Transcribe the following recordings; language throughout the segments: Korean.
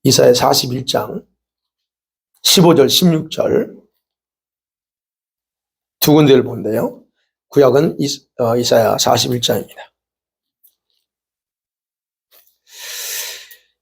이사야 41장 15절 16절 두 군데를 본대요. 구약은 이사야 41장입니다.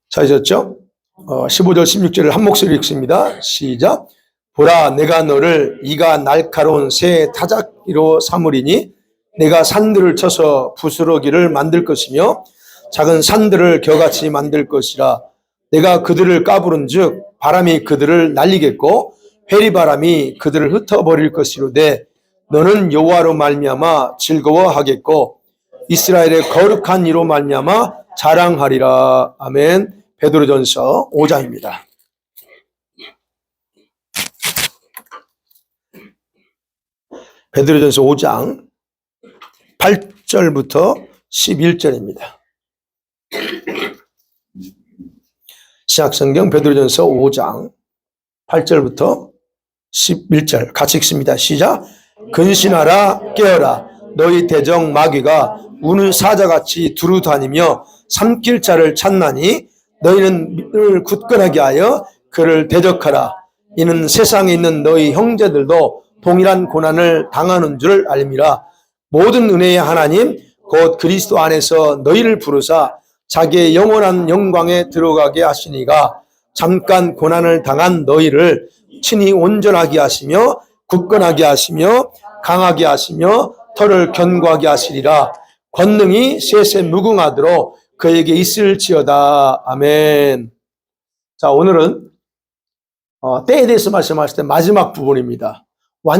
찾으셨죠? 15절 16절을 한 목소리로 읽습니다. 시작. 보라, 내가 너를 이가 날카로운 새 타작기로 삼으리니 내가 산들을 쳐서 부스러기를 만들 것이며 작은 산들을 겨같이 만들 것이라. 내가 그들을 까부른즉 바람이 그들을 날리겠고 회리바람이 그들을 흩어버릴 것이로되 너는 여호와로 말미암아 즐거워하겠고 이스라엘의 거룩한 이로 말미암아 자랑하리라. 아멘. 베드로전서 5장입니다. 베드로전서 5장 8절부터 11절입니다. 신약성경 베드로전서 5장 8절부터 11절 같이 읽습니다. 시작. 근신하라, 깨어라. 너희 대적 마귀가 우는 사자같이 두루 다니며 삼킬 자를 찾나니 너희는 믿음을 굳건하게 하여 그를 대적하라. 이는 세상에 있는 너희 형제들도 동일한 고난을 당하는 줄 알미라. 모든 은혜의 하나님 곧 그리스도 안에서 너희를 부르사 자기의 영원한 영광에 들어가게 하시니가 잠깐 고난을 당한 너희를 친히 온전하게 하시며 굳건하게 하시며 강하게 하시며 털을 견고하게 하시리라. 권능이 셋에 무궁하도록 그에게 있을지어다. 아멘. 자, 오늘은 때에 대해서 말씀하실 때 마지막 부분입니다.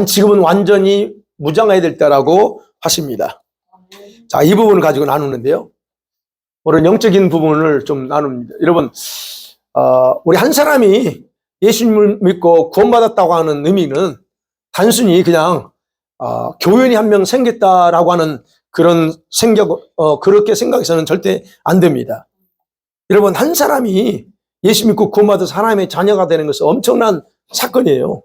지금은 완전히 무장해야 될 때라고 하십니다. 자, 이 부분을 가지고 나누는데요. 오늘 영적인 부분을 좀 나눕니다. 여러분, 우리 한 사람이 예수님을 믿고 구원받았다고 하는 의미는 단순히 그냥 교인이 한 명 생겼다라고 하는 그런 그렇게 생각해서는 절대 안 됩니다. 여러분, 한 사람이 예수 믿고 구원받아서 하나님의 자녀가 되는 것은 엄청난 사건이에요.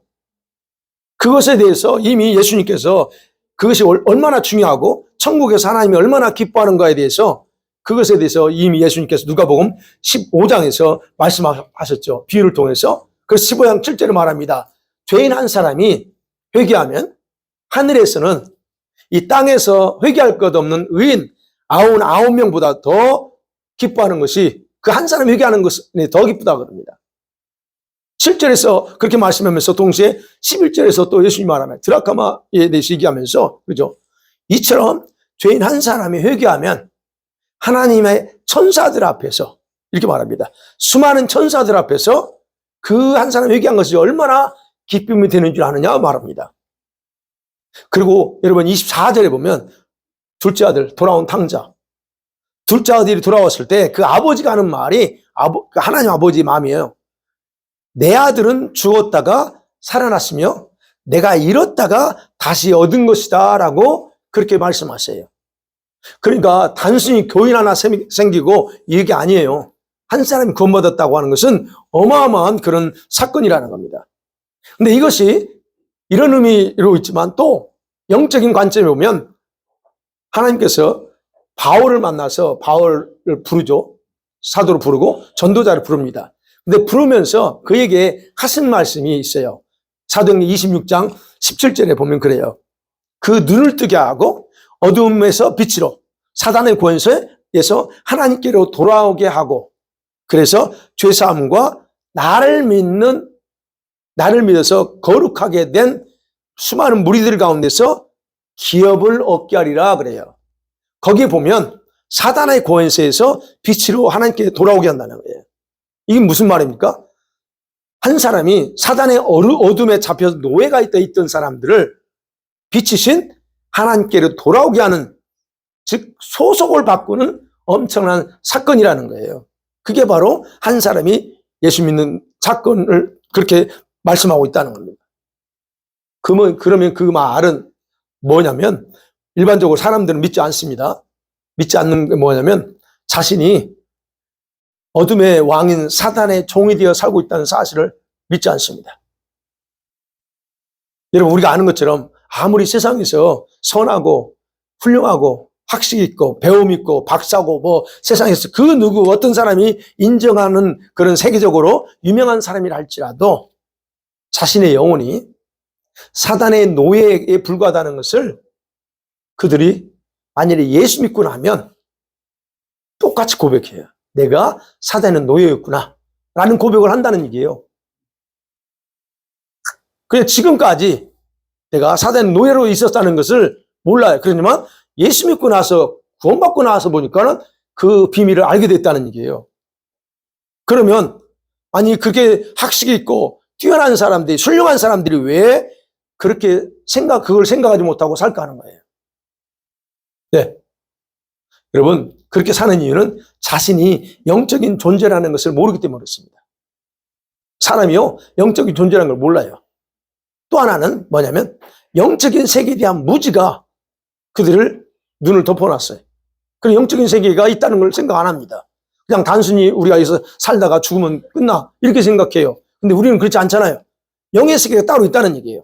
그것에 대해서 이미 예수님께서 그것이 얼마나 중요하고 천국에서 하나님이 얼마나 기뻐하는가에 대해서 그것에 대해서 이미 예수님께서 누가복음 15장에서 말씀하셨죠. 비유를 통해서. 그래서 15장 7절에 말합니다. 죄인 한 사람이 회개하면 하늘에서는 이 땅에서 회개할 것 없는 의인 99명보다 더 기뻐하는 것이 그 한 사람이 회개하는 것이 더 기쁘다 그럽니다. 7절에서 그렇게 말씀하면서 동시에 11절에서 또 예수님이 말하면 드라카마에 대해서 얘기하면서 그죠? 이처럼 죄인 한 사람이 회개하면 하나님의 천사들 앞에서 이렇게 말합니다. 수많은 천사들 앞에서 그 한 사람이 회개한 것이 얼마나 기쁨이 되는 줄 아느냐 말합니다. 그리고 여러분 24절에 보면 둘째 아들 돌아온 탕자. 둘째 아들이 돌아왔을 때 그 아버지가 하는 말이 하나님 아버지의 마음이에요. 내 아들은 죽었다가 살아났으며 내가 잃었다가 다시 얻은 것이다 라고 그렇게 말씀하세요. 그러니까 단순히 교인 하나 생기고 이게 아니에요. 한 사람이 구원받았다고 하는 것은 어마어마한 그런 사건이라는 겁니다. 근데 이것이 이런 의미로 있지만 또 영적인 관점에 보면 하나님께서 바울을 만나서 바울을 부르죠. 사도를 부르고 전도자를 부릅니다. 근데 부르면서 그에게 하신 말씀이 있어요. 사도행전 26장 17절에 보면 그래요. 그 눈을 뜨게 하고 어두움에서 빛으로 사단의 권세에서 하나님께로 돌아오게 하고 그래서 죄사함과 나를 믿어서 거룩하게 된 수많은 무리들 가운데서 기업을 얻게 하리라 그래요. 거기에 보면 사단의 권세에서 빛으로 하나님께 돌아오게 한다는 거예요. 이게 무슨 말입니까? 한 사람이 사단의 어둠에 잡혀서 노예가 있던 사람들을 빛이신 하나님께로 돌아오게 하는 즉 소속을 바꾸는 엄청난 사건이라는 거예요. 그게 바로 한 사람이 예수 믿는 사건을 그렇게 말씀하고 있다는 겁니다. 그러면 그 말은 뭐냐면 일반적으로 사람들은 믿지 않습니다. 믿지 않는 게 뭐냐면 자신이 어둠의 왕인 사단의 종이 되어 살고 있다는 사실을 믿지 않습니다. 여러분 우리가 아는 것처럼 아무리 세상에서 선하고 훌륭하고 학식 있고 배움 있고 박사고 뭐 세상에서 그 누구 어떤 사람이 인정하는 그런 세계적으로 유명한 사람이라 할지라도 자신의 영혼이 사단의 노예에 불과하다는 것을 그들이 만일에 예수 믿고 나면 똑같이 고백해요. 내가 사단의 노예였구나 라는 고백을 한다는 얘기예요. 그래서 지금까지 내가 사단의 노예로 있었다는 것을 몰라요. 그러지만 예수 믿고 나서 구원받고 나서 보니까는 그 비밀을 알게 됐다는 얘기예요. 그러면 아니 그렇게 학식이 있고 뛰어난 사람들이 훌륭한 사람들이 왜 그렇게 그걸 생각하지 못하고 살까 하는 거예요. 네. 여러분 그렇게 사는 이유는 자신이 영적인 존재라는 것을 모르기 때문에 그렇습니다. 사람이요 영적인 존재라는 걸 몰라요. 또 하나는 뭐냐면 영적인 세계에 대한 무지가 그들을 눈을 덮어놨어요. 그럼 영적인 세계가 있다는 걸 생각 안 합니다. 그냥 단순히 우리가 여기서 살다가 죽으면 끝나 이렇게 생각해요. 근데 우리는 그렇지 않잖아요. 영의 세계가 따로 있다는 얘기예요.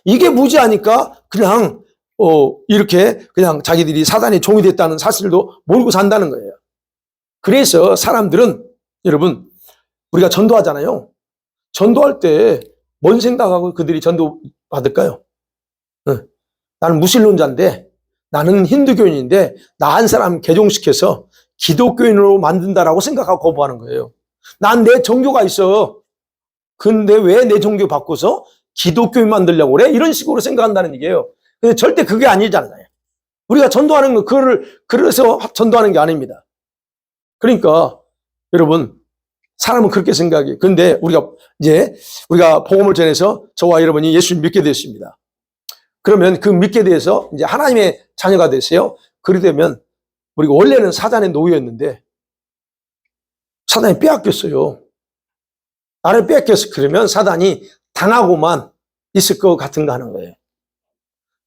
이게 무지하니까 그냥 이렇게 그냥 자기들이 사단의 종이 됐다는 사실도 모르고 산다는 거예요. 그래서 사람들은 여러분 우리가 전도하잖아요. 전도할 때 뭔 생각하고 그들이 전도 받을까요? 나는 무신론자인데 나는 힌두교인인데 나 한 사람 개종시켜서 기독교인으로 만든다라고 생각하고 거부하는 거예요. 난 내 종교가 있어. 근데 왜 내 종교 바꿔서 기독교인 만들려고 그래? 이런 식으로 생각한다는 얘기예요. 근데 절대 그게 아니잖아요. 우리가 전도하는 거, 그래서 전도하는 게 아닙니다. 그러니까, 여러분, 사람은 그렇게 생각해요. 근데 우리가 복음을 전해서 저와 여러분이 예수님 믿게 됐습니다. 그러면 그 믿게 돼서 이제 하나님의 자녀가 되세요. 그러게 되면, 우리가 원래는 사단의 노예였는데, 사단이 빼앗겼어요. 나를 뺏겼어. 그러면 사단이 당하고만 있을 것 같은가 하는 거예요.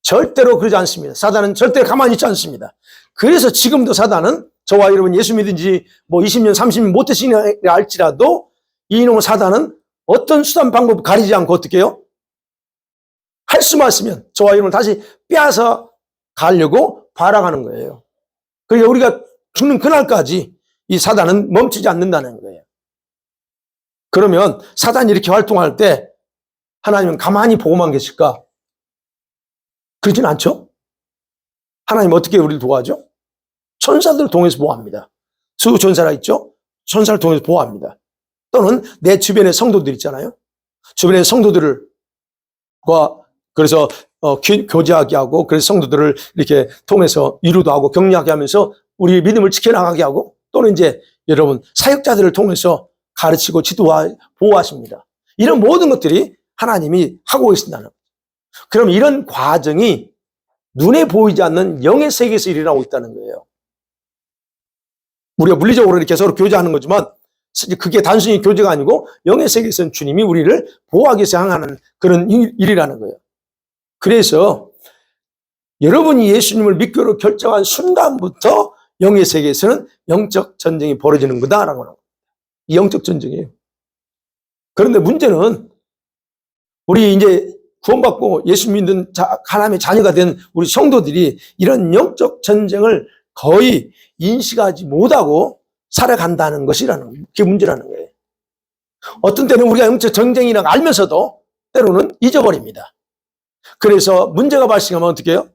절대로 그러지 않습니다. 사단은 절대로 가만히 있지 않습니다. 그래서 지금도 사단은 저와 여러분 예수 믿은 지 뭐 20년, 30년 못 되시냐 할지라도 이놈의 사단은 어떤 수단 방법 가리지 않고 어떻게 해요? 할 수만 있으면 저와 여러분 다시 빼앗아 가려고 발악하는 거예요. 그러니까 우리가 죽는 그날까지 이 사단은 멈추지 않는다는 거예요. 그러면 사단이 이렇게 활동할 때 하나님은 가만히 보고만 계실까? 그러진 않죠? 하나님 어떻게 우리를 도와줘? 천사들을 통해서 보호합니다. 수천사라 있죠? 천사를 통해서 보호합니다. 또는 내 주변의 성도들 있잖아요. 주변의 성도들과 그래서 교제하게 하고 그래서 성도들을 이렇게 통해서 위로도 하고 격려하게 하면서 우리 믿음을 지켜나가게 하고 또는 이제 여러분 사역자들을 통해서 가르치고 보호하십니다. 이런 모든 것들이 하나님이 하고 계신다는 거죠. 그럼 이런 과정이 눈에 보이지 않는 영의 세계에서 일어나고 있다는 거예요. 우리가 물리적으로 이렇게 서로 교제하는 거지만 그게 단순히 교제가 아니고 영의 세계에서는 주님이 우리를 보호하기 위해서 향하는 그런 일이라는 거예요. 그래서 여러분이 예수님을 믿기로 결정한 순간부터 영의 세계에서는 영적 전쟁이 벌어지는 거다라고 하는 거예요. 이 영적 전쟁이에요. 그런데 문제는 우리 이제 구원받고 예수 믿는 하나님의 자녀가 된 우리 성도들이 이런 영적 전쟁을 거의 인식하지 못하고 살아간다는 것이라는 거예요. 그게 문제라는 거예요. 어떤 때는 우리가 영적 전쟁이라고 알면서도 때로는 잊어버립니다. 그래서 문제가 발생하면 어떻게 해요?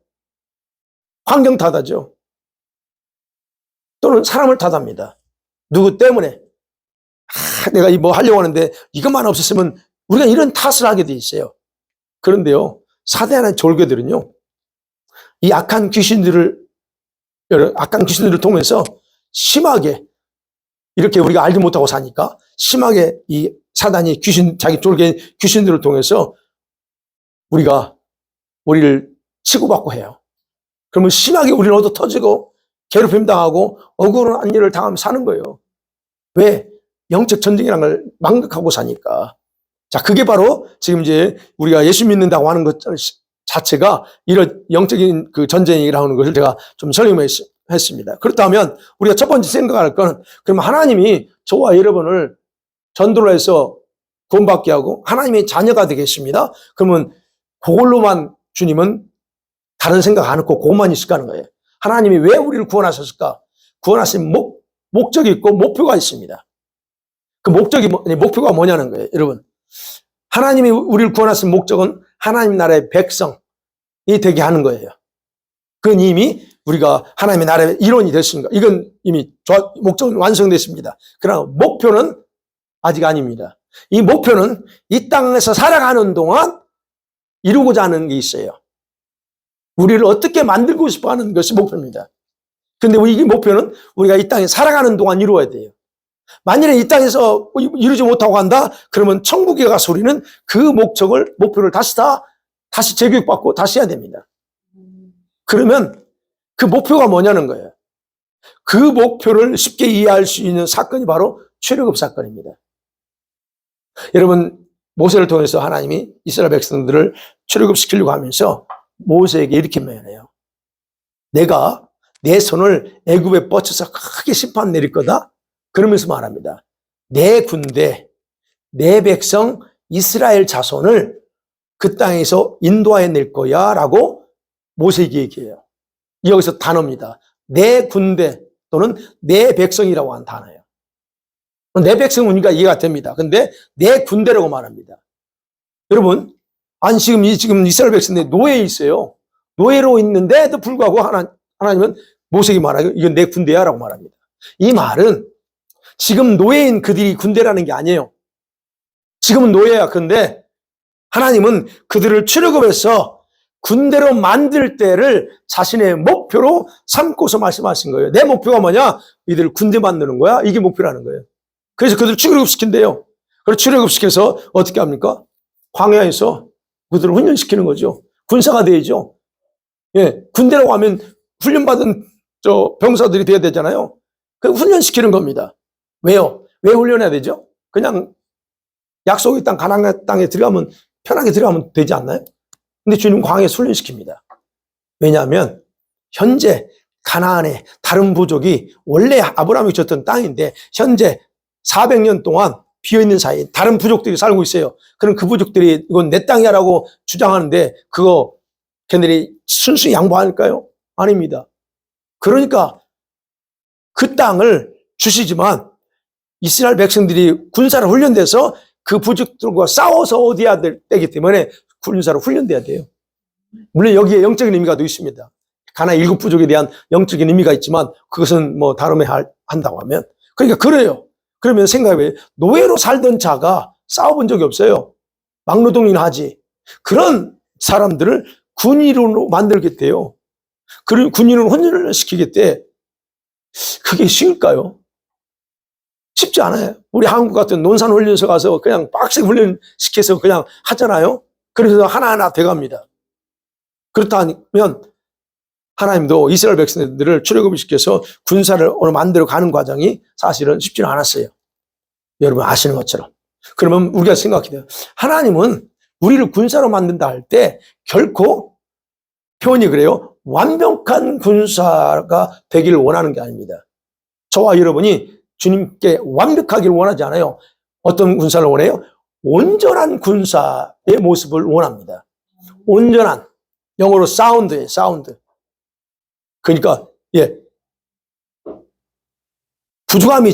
환경 탓하죠. 또는 사람을 탓합니다. 누구 때문에? 내가 뭐 하려고 하는데 이것만 없었으면 우리가 이런 탓을 하게 돼 있어요. 그런데요, 사단의 졸개들은요, 이 악한 귀신들을 통해서 심하게 이렇게 우리가 알지 못하고 사니까 심하게 이 사단이 자기 졸개 귀신들을 통해서 우리를 치고받고 해요. 그러면 심하게 우리는 얻어 터지고 괴롭힘 당하고 억울한 일을 당하며 사는 거예요. 왜? 영적 전쟁이라는 걸 망각하고 사니까. 자, 그게 바로 지금 이제 우리가 예수 믿는다고 하는 것 자체가 이런 영적인 그 전쟁이라는 것을 제가 좀 설명했습니다. 그렇다면 우리가 첫 번째 생각할 건 그러면 하나님이 저와 여러분을 전도를 해서 구원받게 하고 하나님의 자녀가 되겠습니다. 그러면 그걸로만 주님은 다른 생각 안 하고 그것만 있을까 하는 거예요. 하나님이 왜 우리를 구원하셨을까? 구원하신 목적이 있고 목표가 있습니다. 그 목표가 뭐냐는 거예요, 여러분. 하나님이 우리를 구원하신 목적은 하나님 나라의 백성이 되게 하는 거예요. 그건 이미 우리가 하나님의 나라의 일원이 됐습니다. 이건 이미 목적은 완성됐습니다. 그러나 목표는 아직 아닙니다. 이 목표는 이 땅에서 살아가는 동안 이루고자 하는 게 있어요. 우리를 어떻게 만들고 싶어 하는 것이 목표입니다. 그런데 이 목표는 우리가 이 땅에 살아가는 동안 이루어야 돼요. 만일에 이 땅에서 이루지 못하고 간다? 그러면 천국에 가서 우리는 그 목표를 다시 재교육받고 다시 해야 됩니다. 그러면 그 목표가 뭐냐는 거예요. 그 목표를 쉽게 이해할 수 있는 사건이 바로 출애굽 사건입니다. 여러분, 모세를 통해서 하나님이 이스라엘 백성들을 출애굽시키려고 하면서 모세에게 이렇게 명령해요. 내가 내 손을 애굽에 뻗쳐서 크게 심판 내릴 거다. 그러면서 말합니다. 내 군대, 내 백성 이스라엘 자손을 그 땅에서 인도하여 낼 거야 라고 모세에게 얘기해요. 여기서 단어입니다. 내 군대 또는 내 백성이라고 하는 단어예요. 내 백성은 우리가 이해가 됩니다. 근데 내 군대라고 말합니다. 여러분, 아니 지금 이스라엘 백성들이 노예에 있어요. 노예로 있는데도 불구하고 하나님은 모세에게 말하고 이건 내 군대야 라고 말합니다. 이 말은 지금 노예인 그들이 군대라는 게 아니에요. 지금은 노예야. 근데 하나님은 그들을 출애굽해서 군대로 만들 때를 자신의 목표로 삼고서 말씀하신 거예요. 내 목표가 뭐냐? 이들을 군대 만드는 거야. 이게 목표라는 거예요. 그래서 그들을 출애굽시킨대요. 그래서 출애굽시켜서 어떻게 합니까? 광야에서 그들을 훈련시키는 거죠. 군사가 되죠. 예, 군대라고 하면 훈련받은 병사들이 돼야 되잖아요. 그 훈련시키는 겁니다. 왜요? 왜 훈련해야 되죠? 그냥 약속의 땅, 가나안 땅에 들어가면 편하게 들어가면 되지 않나요? 근데 주님 광야에서 훈련시킵니다. 왜냐하면 현재 가나안의 다른 부족이 원래 아브라함이 줬던 땅인데 현재 400년 동안 비어있는 사이에 다른 부족들이 살고 있어요. 그럼 그 부족들이 이건 내 땅이야라고 주장하는데 그거 걔네들이 순수히 양보할까요? 아닙니다. 그러니까 그 땅을 주시지만 이스라엘 백성들이 군사로 훈련돼서 그 부족들과 싸워서 얻어야 되기 때문에 군사로 훈련돼야 돼요. 물론 여기에 영적인 의미가 또 있습니다. 가나안 7부족에 대한 영적인 의미가 있지만 그것은 뭐 다름에 한다고 하면 그러니까 그래요. 그러면 생각해봐요. 노예로 살던 자가 싸워본 적이 없어요. 막노동이나 하지. 그런 사람들을 군인으로 만들겠대요. 군인으로 훈련을 시키겠대. 그게 쉬울까요? 쉽지 않아요. 우리 한국 같은 논산훈련소 가서 그냥 빡세게 훈련시켜서 그냥 하잖아요. 그래서 하나하나 돼갑니다. 그렇다면 하나님도 이스라엘 백성들을 출애굽시켜서 군사를 만들어 가는 과정이 사실은 쉽지는 않았어요. 여러분 아시는 것처럼. 그러면 우리가 생각해야 돼요. 하나님은 우리를 군사로 만든다 할 때 결코 표현이 그래요. 완벽한 군사가 되기를 원하는 게 아닙니다. 저와 여러분이 주님께 완벽하기를 원하지 않아요. 어떤 군사를 원해요? 온전한 군사의 모습을 원합니다. 온전한, 영어로 사운드예요, 사운드. 그러니까 부족함이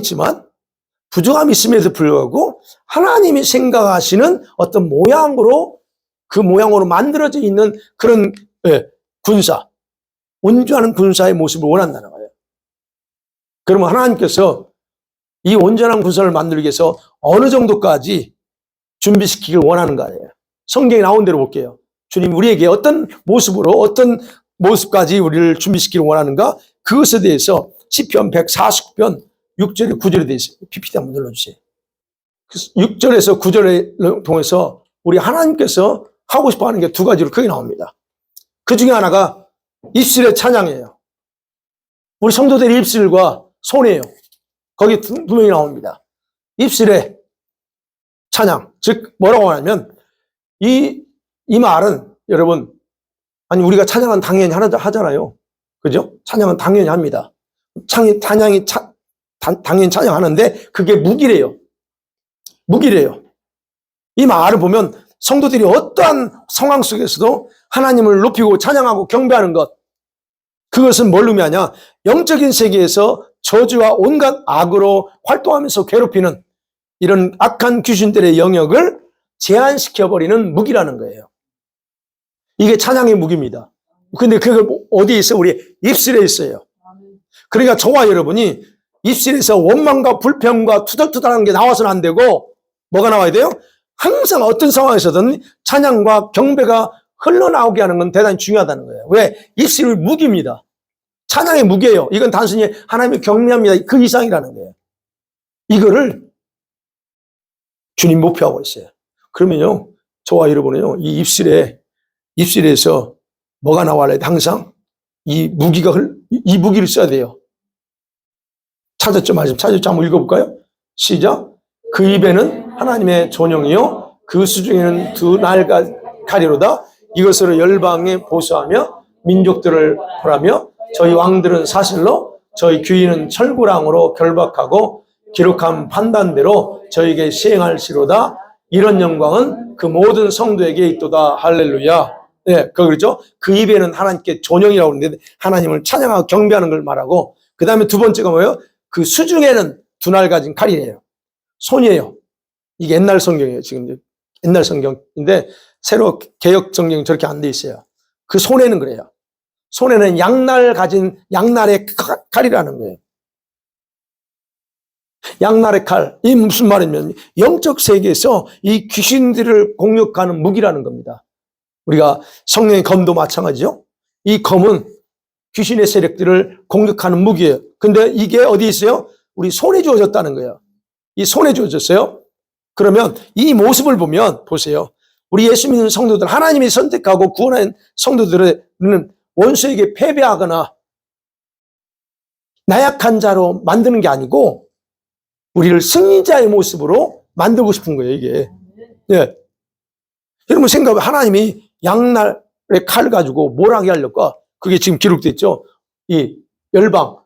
있음에도 불구하고 하나님이 생각하시는 어떤 모양으로 그 모양으로 만들어져 있는 그런 군사, 온전한 군사의 모습을 원한다는 거예요. 그러면 하나님께서 이 온전한 군사를 만들기 위해서 어느 정도까지 준비시키길 원하는 거 아니에요. 성경에 나온 대로 볼게요. 주님 우리에게 어떤 모습으로 어떤 모습까지 우리를 준비시키길 원하는가? 그것에 대해서 시편 149편 6절에 9절에 대해서 PPT 한번 눌러주세요. 6절에서 9절을 통해서 우리 하나님께서 하고 싶어 하는 게 두 가지로 크게 나옵니다. 그 중에 하나가 입술의 찬양이에요. 우리 성도들의 입술과 손이에요. 거기 분명히 나옵니다. 입술의 찬양. 즉 뭐라고 하냐면 이 말은 여러분 아니 우리가 찬양은 당연히 하잖아요. 그죠? 찬양은 당연히 합니다. 당연히 찬양하는데 그게 무기래요. 무기래요. 이 말을 보면 성도들이 어떠한 상황 속에서도 하나님을 높이고 찬양하고 경배하는 것 그것은 뭘 의미하냐? 영적인 세계에서 저주와 온갖 악으로 활동하면서 괴롭히는 이런 악한 귀신들의 영역을 제한시켜버리는 무기라는 거예요. 이게 찬양의 무기입니다. 근데 그걸 어디에 있어요? 우리 입술에 있어요. 그러니까 저와 여러분이 입술에서 원망과 불평과 투덜투덜한 게 나와서는 안 되고 뭐가 나와야 돼요? 항상 어떤 상황에서든 찬양과 경배가 흘러나오게 하는 건 대단히 중요하다는 거예요. 왜? 입술이 무기입니다. 찬양의 무기예요. 이건 단순히 하나님의 경배합니다. 그 이상이라는 거예요. 이거를 주님 목표하고 있어요. 그러면요, 저와 여러분은요, 이 입술에서 뭐가 나와야 돼? 항상 이 무기를 써야 돼요. 찾았죠? 말씀 찾았죠? 한번 읽어볼까요? 시작. 그 입에는 하나님의 존영이요 그 수중에는 두 날가리로다. 이것으로 열방에 보수하며 민족들을 벌하며 저희 왕들은 사실로 저희 귀인은 철구랑으로 결박하고 기록한 판단대로 저에게 시행할시로다. 이런 영광은 그 모든 성도에게 있도다. 할렐루야. 네, 그렇죠. 그 입에는 하나님께 존영이라고 하는데 하나님을 찬양하고 경배하는 걸 말하고, 그 다음에 두 번째가 뭐예요? 그 수중에는 두 날 가진 칼이에요. 손이에요. 이게 옛날 성경이에요. 지금 옛날 성경인데 새로 개역 성경이 저렇게 안 돼 있어요. 그 손에는 그래요. 손에는 양날의 칼이라는 거예요. 양날의 칼. 이 무슨 말이냐면 영적 세계에서 이 귀신들을 공격하는 무기라는 겁니다. 우리가 성령의 검도 마찬가지죠. 이 검은 귀신의 세력들을 공격하는 무기예요. 근데 이게 어디 있어요? 우리 손에 주어졌다는 거예요. 이 손에 주어졌어요. 그러면 이 모습을 보면 보세요. 우리 예수 믿는 성도들, 하나님이 선택하고 구원한 성도들은 원수에게 패배하거나 나약한 자로 만드는 게 아니고 우리를 승리자의 모습으로 만들고 싶은 거예요, 이게. 예. 여러분 생각해, 하나님이 양날의 칼 가지고 뭘 하게 하려고? 그게 지금 기록되어 있죠. 이 열방.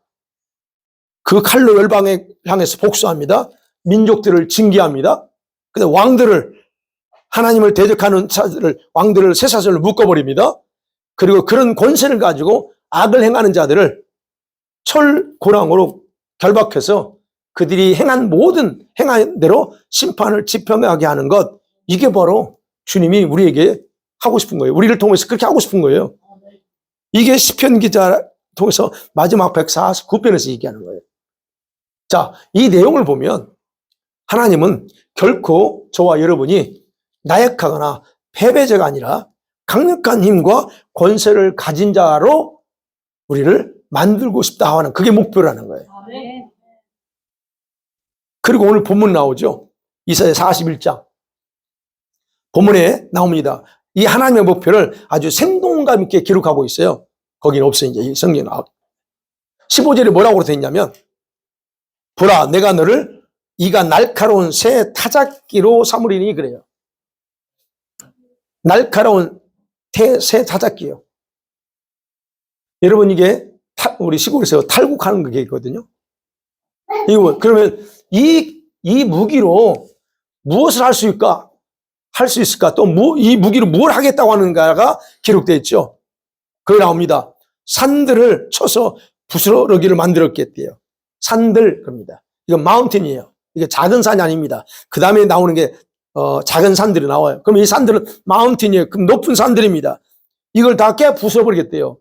그 칼로 열방에 향해서 복수합니다. 민족들을 징계합니다. 근데 왕들을, 하나님을 대적하는 자들을, 왕들을 쇠사슬로 묶어버립니다. 그리고 그런 권세를 가지고 악을 행하는 자들을 철고랑으로 결박해서 그들이 행한 대로 심판을 집행하게 하는 것, 이게 바로 주님이 우리에게 하고 싶은 거예요. 우리를 통해서 그렇게 하고 싶은 거예요. 이게 시편 기자 통해서 마지막 149편에서 얘기하는 거예요. 자, 이 내용을 보면 하나님은 결코 저와 여러분이 나약하거나 패배자가 아니라 강력한 힘과 권세를 가진 자로 우리를 만들고 싶다 하는, 그게 목표라는 거예요. 그리고 오늘 본문 나오죠. 이사야 41장. 본문에 나옵니다. 이 하나님의 목표를 아주 생동감 있게 기록하고 있어요. 거기는 없어요. 이제 이 성경에 나와. 15절에 뭐라고 되어 있냐면, 보라, 내가 너를 이가 날카로운 새 타작기로 삼으리니, 그래요. 날카로운 새 타작기요. 여러분, 이게 우리 시골에서 탈곡하는 게 있거든요. 이거 그러면 이 무기로 무엇을 할 수 있을까? 또 이 무기로 뭘 하겠다고 하는가가 기록되어 있죠. 거기 나옵니다. 산들을 쳐서 부스러기를 만들었겠대요. 산들, 겁니다. 이건 마운틴이에요. 이게 작은 산이 아닙니다. 그 다음에 나오는 게 작은 산들이 나와요. 그럼 이 산들은 마운틴이에요. 그럼 높은 산들입니다. 이걸 다 깨 부숴버리겠대요.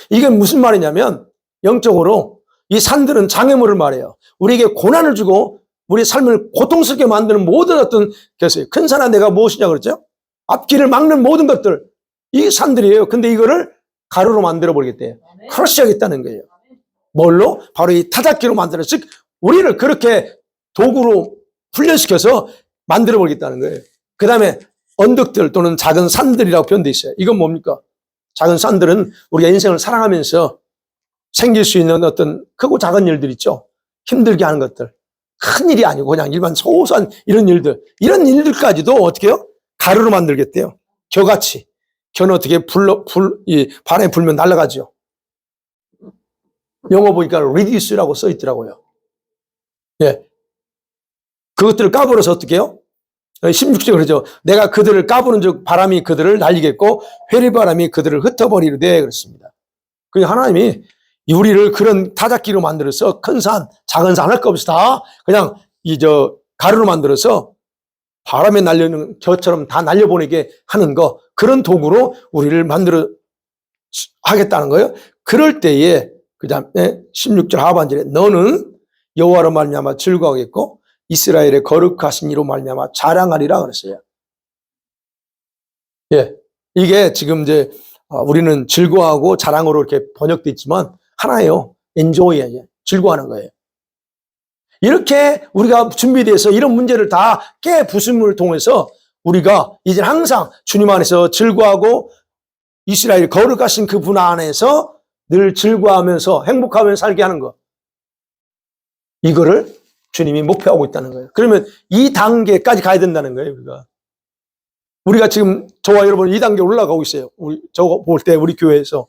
이게 무슨 말이냐면 영적으로 이 산들은 장애물을 말해요. 우리에게 고난을 주고 우리의 삶을 고통스럽게 만드는 모든 어떤 것이, 큰 산아 내가 무엇이냐 그랬죠? 앞길을 막는 모든 것들, 이 산들이에요. 근데 이거를 가루로 만들어 버리겠대요. 크러쉬하겠다는 거예요. 뭘로? 바로 이 타작기로 만들어, 즉 우리를 그렇게 도구로 훈련시켜서 만들어 버리겠다는 거예요. 그 다음에 언덕들 또는 작은 산들이라고 표현되어 있어요. 이건 뭡니까? 작은 산들은 우리가 인생을 살아가면서 생길 수 있는 어떤 크고 작은 일들 있죠. 힘들게 하는 것들. 큰 일이 아니고 그냥 일반 소소한 이런 일들까지도 어떻게 해요? 가루로 만들겠대요. 겨같이. 겨는 어떻게 바람에 불면 날아가죠. 영어 보니까 reduce라고 써 있더라고요. 예. 그것들을 까불어서 어떻게 해요? 16절에 그러죠. 내가 그들을 까부는 즉 바람이 그들을 날리겠고 회리바람이 그들을 흩어버리르되, 그렇습니다. 그러니까 하나님이 우리를 그런 타작기로 만들어서 큰 산, 작은 산 할 거 없이 다 그냥 가루로 만들어서 바람에 날리는 겨처럼 다 날려보내게 하는 거, 그런 도구로 우리를 만들어 하겠다는 거예요. 그럴 때에 그 다음에 16절 하반절에 너는 여호와로 말미암아 즐거워하겠고 이스라엘의 거룩하신 이로 말미암아 자랑하리라 그랬어요. 예, 이게 지금 우리는 즐거워하고 자랑으로 이렇게 번역돼 있지만 하나예요. enjoy, 즐거워하는 거예요. 이렇게 우리가 준비돼서 이런 문제를 다 깨부숨을 통해서 우리가 이제 항상 주님 안에서 즐거워하고 이스라엘 거룩하신 그분 안에서 늘 즐거워하면서 행복하면서 살게 하는 것. 이거를 주님이 목표하고 있다는 거예요. 그러면 이 단계까지 가야 된다는 거예요, 우리가 지금 저와 여러분 이 단계 올라가고 있어요. 저거 볼 때 우리 교회에서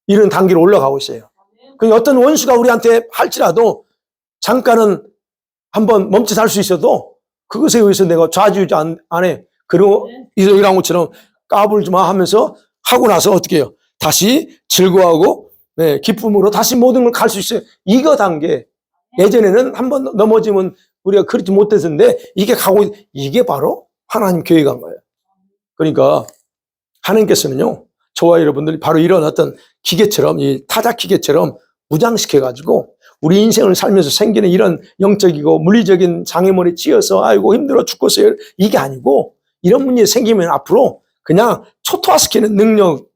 이런 단계로 올라가고 있어요. 그러니까 어떤 원수가 우리한테 할지라도 잠깐은 한번 멈춰 살 수 있어도 그것에 의해서 내가 좌지우지 안 해. 그리고 이런 것처럼 까불지 마 하면서 하고 나서 어떻게 해요? 다시 즐거워하고 기쁨으로 다시 모든 걸 갈 수 있어요. 이거 단계. 예전에는 한번 넘어지면 우리가 그렇지 못했는데 이게 바로 하나님 교회가 한 거예요. 그러니까 하나님께서는요, 저와 여러분들이 바로 이런 어떤 기계처럼, 이 타작 기계처럼 무장시켜가지고 우리 인생을 살면서 생기는 이런 영적이고 물리적인 장애물에 찌어서 아이고 힘들어 죽겠어요, 이게 아니고, 이런 문제 생기면 앞으로 그냥 초토화시키는 능력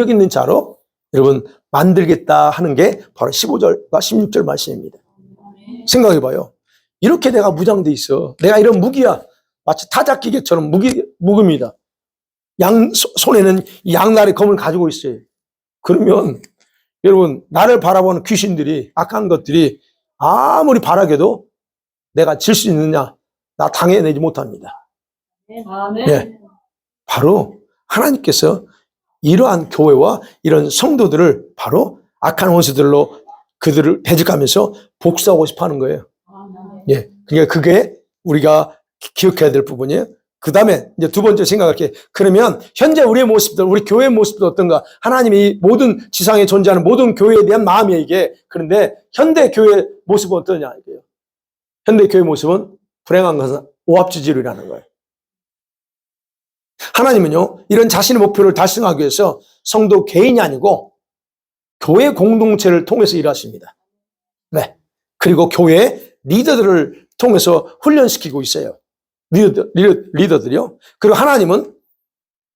있는 자로 여러분 만들겠다 하는 게 바로 15절과 16절 말씀입니다. 생각해봐요. 이렇게 내가 무장돼 있어. 내가 이런 무기야. 마치 타작기계처럼 무기입니다. 손에는 양날의 검을 가지고 있어요. 그러면 여러분, 나를 바라보는 귀신들이, 악한 것들이 아무리 바라게도 내가 질 수 있느냐? 나 당해내지 못합니다. 네. 바로 하나님께서 이러한 교회와 이런 성도들을 바로 악한 원수들로 그들을 대적하면서 복수하고 싶어 하는 거예요. 예. 그러니까 그게 우리가 기억해야 될 부분이에요. 그 다음에 이제 두 번째 생각할게. 그러면 현재 우리의 모습들, 우리 교회의 모습도 어떤가? 하나님이 모든 지상에 존재하는 모든 교회에 대한 마음이에요, 이게. 그런데 현대 교회 모습은 어떠냐, 이게요. 현대 교회 모습은 불행한 것은 오합지졸이라는 거예요. 하나님은요, 이런 자신의 목표를 달성하기 위해서 성도 개인이 아니고 교회 공동체를 통해서 일하십니다. 네. 그리고 교회 리더들을 통해서 훈련시키고 있어요. 리더들이요. 그리고 하나님은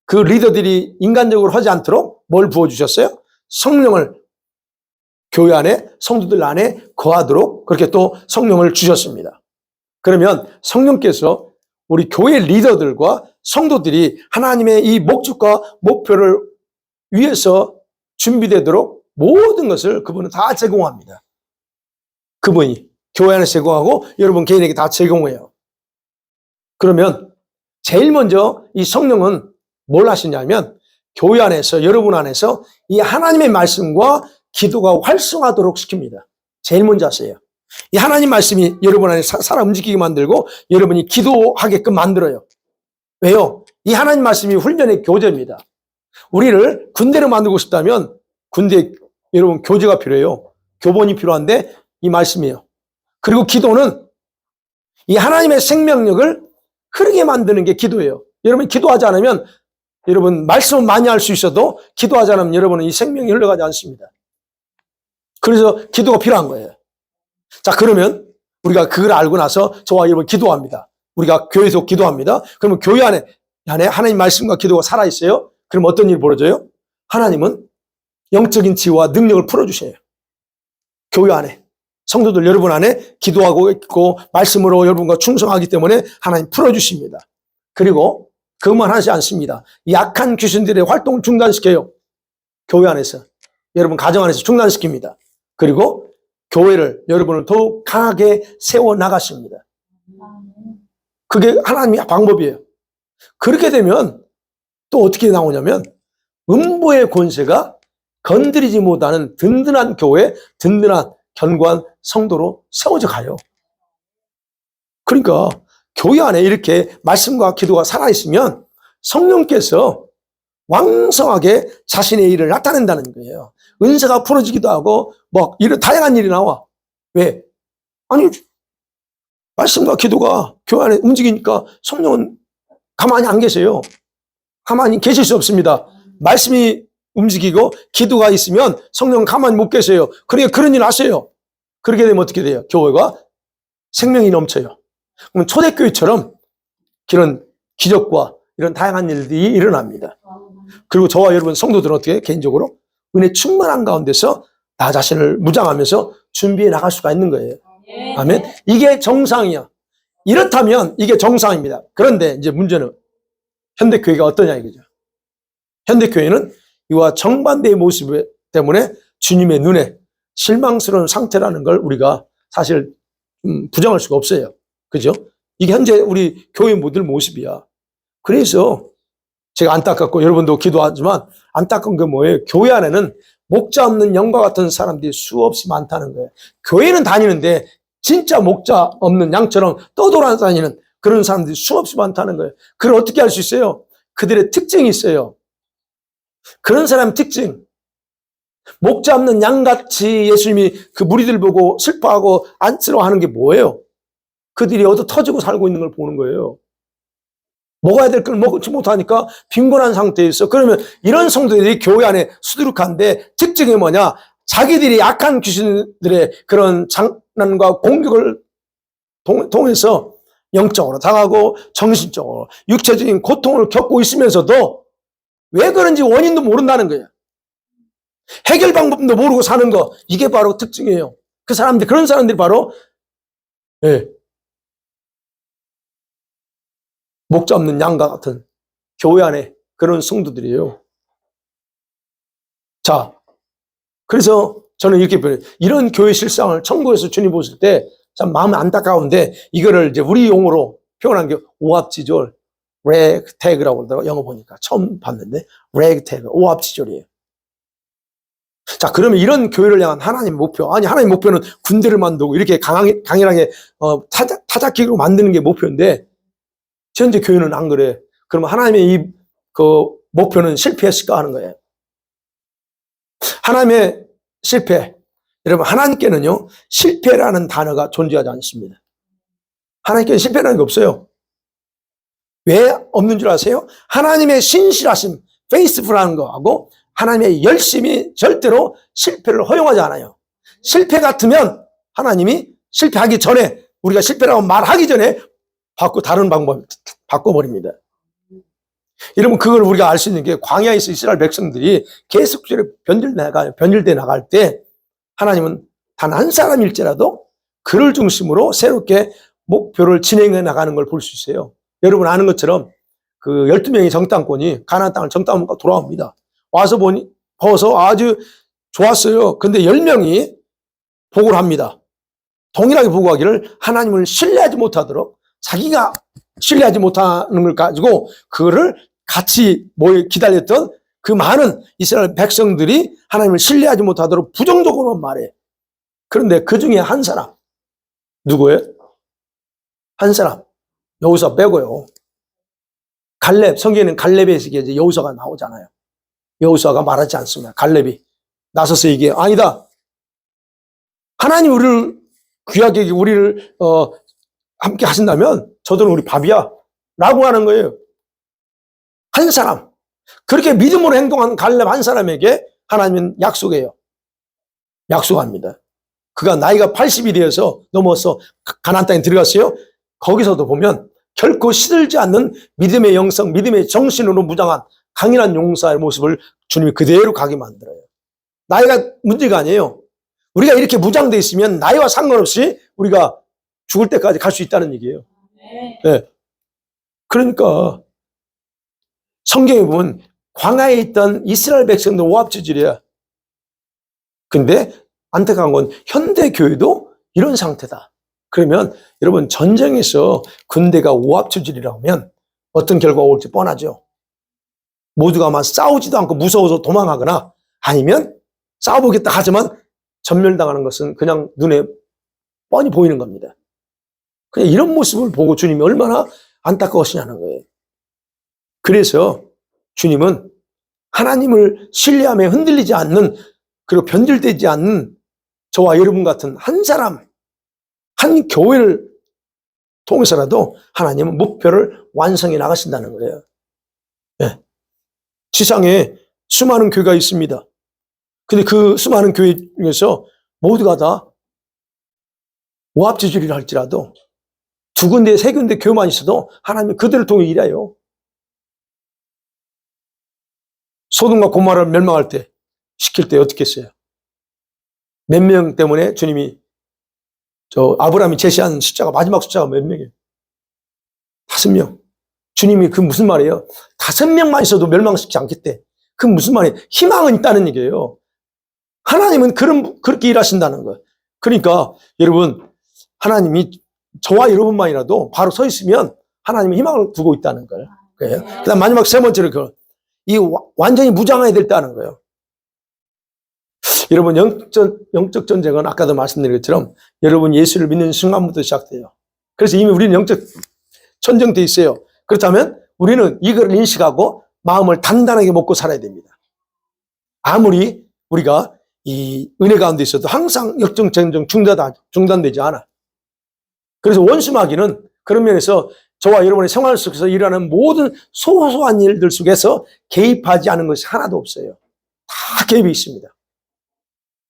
그 리더들이 인간적으로 하지 않도록 뭘 부어주셨어요? 성령을 교회 안에, 성도들 안에 거하도록 그렇게 또 성령을 주셨습니다. 그러면 성령께서 우리 교회 리더들과 성도들이 하나님의 이 목적과 목표를 위해서 준비되도록 모든 것을 그분은 다 제공합니다. 그분이 교회 안에 제공하고 여러분 개인에게 다 제공해요. 그러면 제일 먼저 이 성령은 뭘 하시냐면 교회 안에서, 여러분 안에서 이 하나님의 말씀과 기도가 활성화하도록 시킵니다. 제일 먼저 하세요. 이 하나님 말씀이 여러분 안에 살아 움직이게 만들고 여러분이 기도하게끔 만들어요. 왜요? 이 하나님 말씀이 훈련의 교재입니다. 우리를 군대로 만들고 싶다면 군대 여러분 교재가 필요해요. 교본이 필요한데 이 말씀이에요. 그리고 기도는 이 하나님의 생명력을 흐르게 만드는 게 기도예요. 여러분 기도하지 않으면 여러분 말씀은 많이 할 수 있어도 기도하지 않으면 여러분은 이 생명이 흘러가지 않습니다. 그래서 기도가 필요한 거예요. 자, 그러면 우리가 그걸 알고 나서 저와 여러분 기도합니다. 우리가 교회에서 기도합니다. 그러면 교회 안에 하나님 말씀과 기도가 살아있어요. 그럼 어떤 일이 벌어져요? 하나님은 영적인 지혜와 능력을 풀어주셔요. 교회 안에. 성도들 여러분 안에 기도하고 있고 말씀으로 여러분과 충성하기 때문에 하나님 풀어주십니다. 그리고 그것만 하지 않습니다. 약한 귀신들의 활동을 중단시켜요. 교회 안에서. 여러분 가정 안에서 중단시킵니다. 그리고 교회를 여러분을 더욱 강하게 세워나가십니다. 그게 하나님의 방법이에요. 그렇게 되면 또 어떻게 나오냐면 음부의 권세가 건드리지 못하는 든든한 교회, 든든한 견고한 성도로 세워져 가요. 그러니까 교회 안에 이렇게 말씀과 기도가 살아있으면 성령께서 왕성하게 자신의 일을 나타낸다는 거예요. 은사가 풀어지기도 하고 뭐 이런 다양한 일이 나와. 왜? 아니 말씀과 기도가 교회 안에 움직이니까 성령은 가만히 안 계세요. 가만히 계실 수 없습니다. 말씀이 움직이고 기도가 있으면 성령은 가만히 못 계세요. 그러니까 그런 일 하세요. 그렇게 되면 어떻게 돼요? 교회가 생명이 넘쳐요. 그럼 초대교회처럼 그런 기적과 이런 다양한 일들이 일어납니다. 그리고 저와 여러분 성도들은 어떻게 개인적으로 은혜 충만한 가운데서 나 자신을 무장하면서 준비해 나갈 수가 있는 거예요. 아멘. 이게 정상이야. 이렇다면 이게 정상입니다. 그런데 이제 문제는 현대교회가 어떠냐 이거죠. 현대교회는 이와 정반대의 모습 때문에 주님의 눈에 실망스러운 상태라는 걸 우리가 사실 부정할 수가 없어요. 그죠? 이게 현재 우리 교회 모델 모습이야. 그래서 제가 안타깝고 여러분도 기도하지만 안타까운 게 뭐예요? 교회 안에는 목자 없는 영과 같은 사람들이 수없이 많다는 거예요. 교회는 다니는데 진짜 목자 없는 양처럼 떠돌아다니는 그런 사람들이 수없이 많다는 거예요. 그걸 어떻게 할 수 있어요? 그들의 특징이 있어요. 그런 사람 특징. 목자 없는 양같이 예수님이 그 무리들 보고 슬퍼하고 안쓰러워하는 게 뭐예요? 그들이 얻어 터지고 살고 있는 걸 보는 거예요. 먹어야 될 걸 먹지 못하니까 빈곤한 상태에 있어. 그러면 이런 성도들이 교회 안에 수두룩한데 특징이 뭐냐? 자기들이 악한 귀신들의 그런 장난과 공격을 통해서 영적으로 당하고 정신적으로 육체적인 고통을 겪고 있으면서도 왜 그런지 원인도 모른다는 거예요. 해결 방법도 모르고 사는 거, 이게 바로 특징이에요. 그 사람들, 그런 사람들이 바로 목자 없는 양과 같은 교회 안에 그런 성도들이에요. 자, 그래서 저는 이렇게 표현해요. 이런 교회 실상을 천국에서 주님 보실 때 참 마음이 안타까운데 이거를 이제 우리 용어로 표현한 게 오합지졸, 래그태그라고 그러더라고요. 영어 보니까 처음 봤는데 래그태그, 오합지졸이에요. 자, 그러면 이런 교회를 향한 하나님의 목표, 아니 하나님의 목표는 군대를 만들고 이렇게 강인하게 타작기로 만드는 게 목표인데 현재 교회는 안 그래. 그러면 하나님의 그 목표는 실패했을까 하는 거예요. 하나님의 실패. 여러분, 하나님께는요, 실패라는 단어가 존재하지 않습니다. 하나님께는 실패라는 게 없어요. 왜 없는 줄 아세요? 하나님의 신실하심, 페이스풀하는 거하고 하나님의 열심이 절대로 실패를 허용하지 않아요. 실패 같으면 하나님이 실패하기 전에, 우리가 실패라고 말하기 전에 다른 방법 바꿔버립니다. 여러분, 그걸 우리가 알 수 있는 게 광야에서 이스라엘 백성들이 계속적으로 변질돼 나갈 때 하나님은 단 한 사람일지라도 그를 중심으로 새롭게 목표를 진행해 나가는 걸 볼 수 있어요. 여러분 아는 것처럼 그 12명의 정탐꾼이 가나안 땅을 정탐하고 돌아옵니다. 와서 보서 아주 좋았어요. 근데 10명이 보고를 합니다. 동일하게 보고하기를 하나님을 신뢰하지 못하도록 자기가 신뢰하지 못하는 걸 가지고 그거를 같이 기다렸던 그 많은 이스라엘 백성들이 하나님을 신뢰하지 못하도록 부정적으로 말해. 그런데 그 중에 한 사람, 누구예요? 한 사람, 여호수아 빼고요. 갈렙, 성경에는 갈렙에서 이제 여호수아가 나오잖아요. 여호수아가 말하지 않습니다. 갈렙이 나서서 얘기해요. 아니다. 하나님 우리를 귀하게 우리를 함께 하신다면 저들은 우리 밥이야 라고 하는 거예요. 한 사람, 그렇게 믿음으로 행동한 갈렙 한 사람에게 하나님은 약속해요. 약속합니다. 그가 나이가 80이 되어서 넘어서 가나안 땅에 들어갔어요. 거기서도 보면 결코 시들지 않는 믿음의 영성, 믿음의 정신으로 무장한 강인한 용사의 모습을 주님이 그대로 가게 만들어요. 나이가 문제가 아니에요. 우리가 이렇게 무장되어 있으면 나이와 상관없이 우리가 죽을 때까지 갈 수 있다는 얘기예요. 네. 그러니까 성경에 보면 광야에 있던 이스라엘 백성들 오합지졸이야. 근데 안타까운 건 현대 교회도 이런 상태다. 그러면 여러분 전쟁에서 군대가 오합지졸이라고 하면 어떤 결과가 올지 뻔하죠. 모두가 막 싸우지도 않고 무서워서 도망하거나 아니면 싸워보겠다 하지만 전멸당하는 것은 그냥 눈에 뻔히 보이는 겁니다. 그냥 이런 모습을 보고 주님이 얼마나 안타까우시냐는 거예요. 그래서 주님은 하나님을 신뢰하며 흔들리지 않는 그리고 변질되지 않는 저와 여러분 같은 한 사람, 한 교회를 통해서라도 하나님은 목표를 완성해 나가신다는 거예요. 네. 지상에 수많은 교회가 있습니다. 근데 그 수많은 교회 중에서 모두가 다 오합지졸이라 할지라도 두 군데, 세 군데 교회만 있어도 하나님이 그들을 통해 일해요. 소돔과 고모라를 멸망할 때, 시킬 때 어떻게 했어요? 몇 명 때문에 주님이 아브라함이 제시한 숫자가, 마지막 숫자가 몇 명이에요? 5명. 주님이 그 무슨 말이에요? 5명만 있어도 멸망시키지 않겠대. 그 무슨 말이에요? 희망은 있다는 얘기예요. 하나님은 그렇게 일하신다는 거예요. 그러니까 여러분, 하나님이 저와 여러분만이라도 바로 서 있으면 하나님이 희망을 두고 있다는 거예요. 그다음 마지막 세 번째로 완전히 무장해야 됐다는 거예요. 여러분, 영적 전쟁은 아까도 말씀드린 것처럼 여러분 예수를 믿는 순간부터 시작돼요. 그래서 이미 우리는 영적 전쟁돼 있어요. 그렇다면 우리는 이걸 인식하고 마음을 단단하게 먹고 살아야 됩니다. 아무리 우리가 이 은혜 가운데 있어도 항상 영적 전쟁 중단되지 않아. 그래서 원수 마귀는 그런 면에서 저와 여러분의 생활 속에서 일어나는 모든 소소한 일들 속에서 개입하지 않은 것이 하나도 없어요. 다 개입이 있습니다.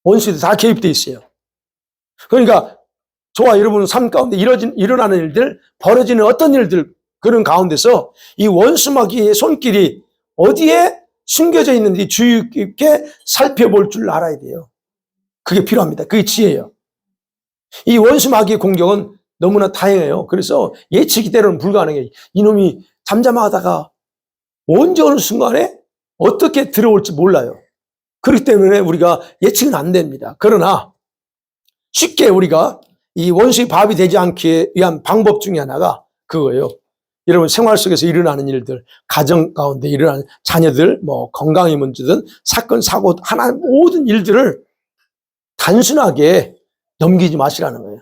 원수도 다 개입되어 있어요. 그러니까 저와 여러분의 삶 가운데 일어나는 일들, 벌어지는 어떤 일들, 그런 가운데서 이 원수 마귀의 손길이 어디에 숨겨져 있는지 주의 깊게 살펴볼 줄 알아야 돼요. 그게 필요합니다. 그게 지혜예요. 이 원수 마귀의 공격은 너무나 다양해요. 그래서 예측이 때로는 불가능해요. 이놈이 잠잠하다가 언제 어느 순간에 어떻게 들어올지 몰라요. 그렇기 때문에 우리가 예측은 안 됩니다. 그러나 쉽게 우리가 이 원수의 밥이 되지 않기 위한 방법 중에 하나가 그거예요. 여러분 생활 속에서 일어나는 일들, 가정 가운데 일어나는 자녀들, 건강의 문제든 사건, 사고, 하나 모든 일들을 단순하게 넘기지 마시라는 거예요.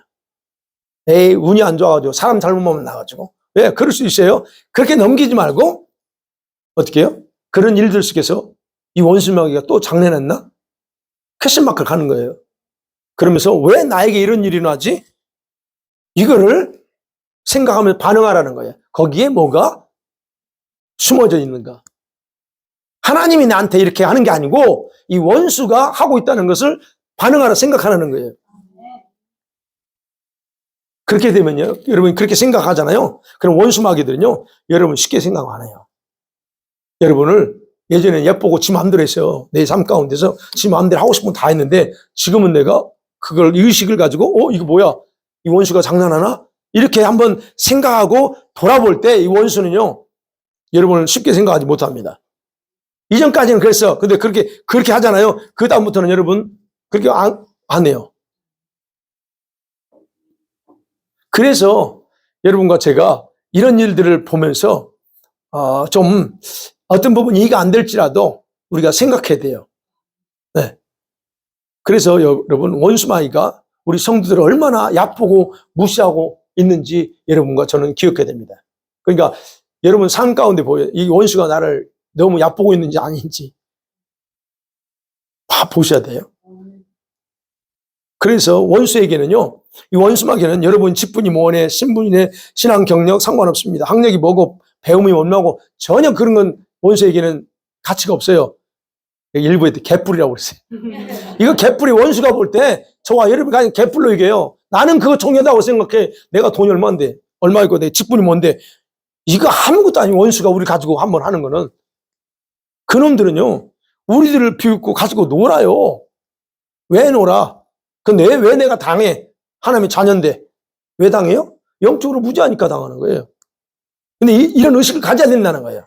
에이, 운이 안 좋아가지고 사람 잘못 만나가지고. 왜? 그럴 수 있어요. 그렇게 넘기지 말고 어떻게 해요? 그런 일들 속에서 이 원수 마귀가 또 장난했나? 퀘스천마크를 가는 거예요. 그러면서 왜 나에게 이런 일이 나지? 이거를 생각하면서 반응하라는 거예요. 거기에 뭐가 숨어져 있는가? 하나님이 나한테 이렇게 하는 게 아니고 이 원수가 하고 있다는 것을 반응하라 생각하라는 거예요. 그렇게 되면요, 여러분 그렇게 생각하잖아요. 그럼 원수 마귀들은요, 여러분 쉽게 생각 안 해요. 여러분을 예전에 예쁘고 지 마음대로 했어요. 내 삶 가운데서 지 마음대로 하고 싶은 건 다 했는데 지금은 내가 그걸 의식을 가지고 이거 뭐야? 이 원수가 장난하나? 이렇게 한번 생각하고 돌아볼 때 이 원수는요, 여러분을 쉽게 생각하지 못합니다. 이전까지는 그랬어. 근데 그렇게 하잖아요. 그 다음부터는 여러분 그렇게 안 해요. 그래서 여러분과 제가 이런 일들을 보면서 좀 어떤 부분 이해가 안 될지라도 우리가 생각해야 돼요. 네. 그래서 여러분 원수 마귀가 우리 성도들을 얼마나 얕보고 무시하고 있는지 여러분과 저는 기억해야 됩니다. 그러니까 여러분 삶 가운데 보여요. 이 원수가 나를 너무 얕보고 있는지 아닌지 보셔야 돼요. 그래서 원수에게는요, 이 원수 마귀는 여러분 직분이 뭐네, 신분이네, 신앙 경력 상관없습니다. 학력이 뭐고 배움이 뭐고 전혀 그런 건 원수에게는 가치가 없어요. 일부에 개뿔이라고 그랬어요. 이거 개뿔이 원수가 볼 때 저와 여러분이 가진 개뿔로 얘기해요. 나는 그거 중요하다고 생각해. 내가 돈이 얼마인데, 얼마 있고 내 직분이 뭔데. 이거 아무것도 아니고 원수가 우리 가지고 한번 하는 거는. 그놈들은요, 우리들을 비웃고 가지고 놀아요. 왜 놀아? 근데 왜 내가 당해? 하나님의 자녀인데 왜 당해요? 영적으로 무지하니까 당하는 거예요. 근데 이런 의식을 가져야 된다는 거예요.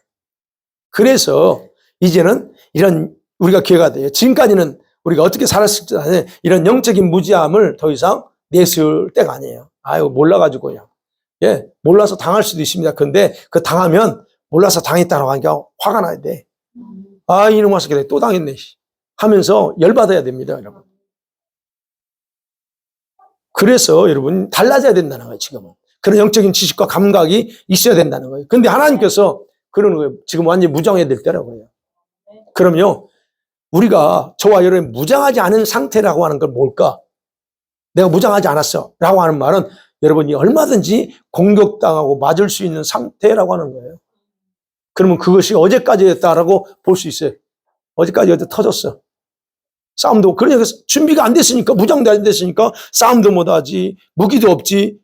그래서 이제는 이런 우리가 기회가 돼요. 지금까지는 우리가 어떻게 살았을지 아는 이런 영적인 무지함을 더 이상 내세울 때가 아니에요. 몰라가지고요. 예, 몰라서 당할 수도 있습니다. 근데 그 당하면 몰라서 당했다고 하니까 화가 나야 돼. 이놈 와서 그래 또 당했네 하면서 열받아야 됩니다, 여러분. 그래서 여러분 달라져야 된다는 거예요. 지금은 그런 영적인 지식과 감각이 있어야 된다는 거예요. 근데 하나님께서 그러는 거예요. 지금 완전히 무장해야 될 때라고 해요. 그럼요, 우리가 저와 여러분이 무장하지 않은 상태라고 하는 건 뭘까? 내가 무장하지 않았어 라고 하는 말은 여러분이 얼마든지 공격당하고 맞을 수 있는 상태라고 하는 거예요. 그러면 그것이 어제까지였다라고 볼 수 있어요. 어제까지 어디 터졌어. 싸움도, 그러니까 준비가 안 됐으니까, 무장도 안 됐으니까 싸움도 못하지, 무기도 없지.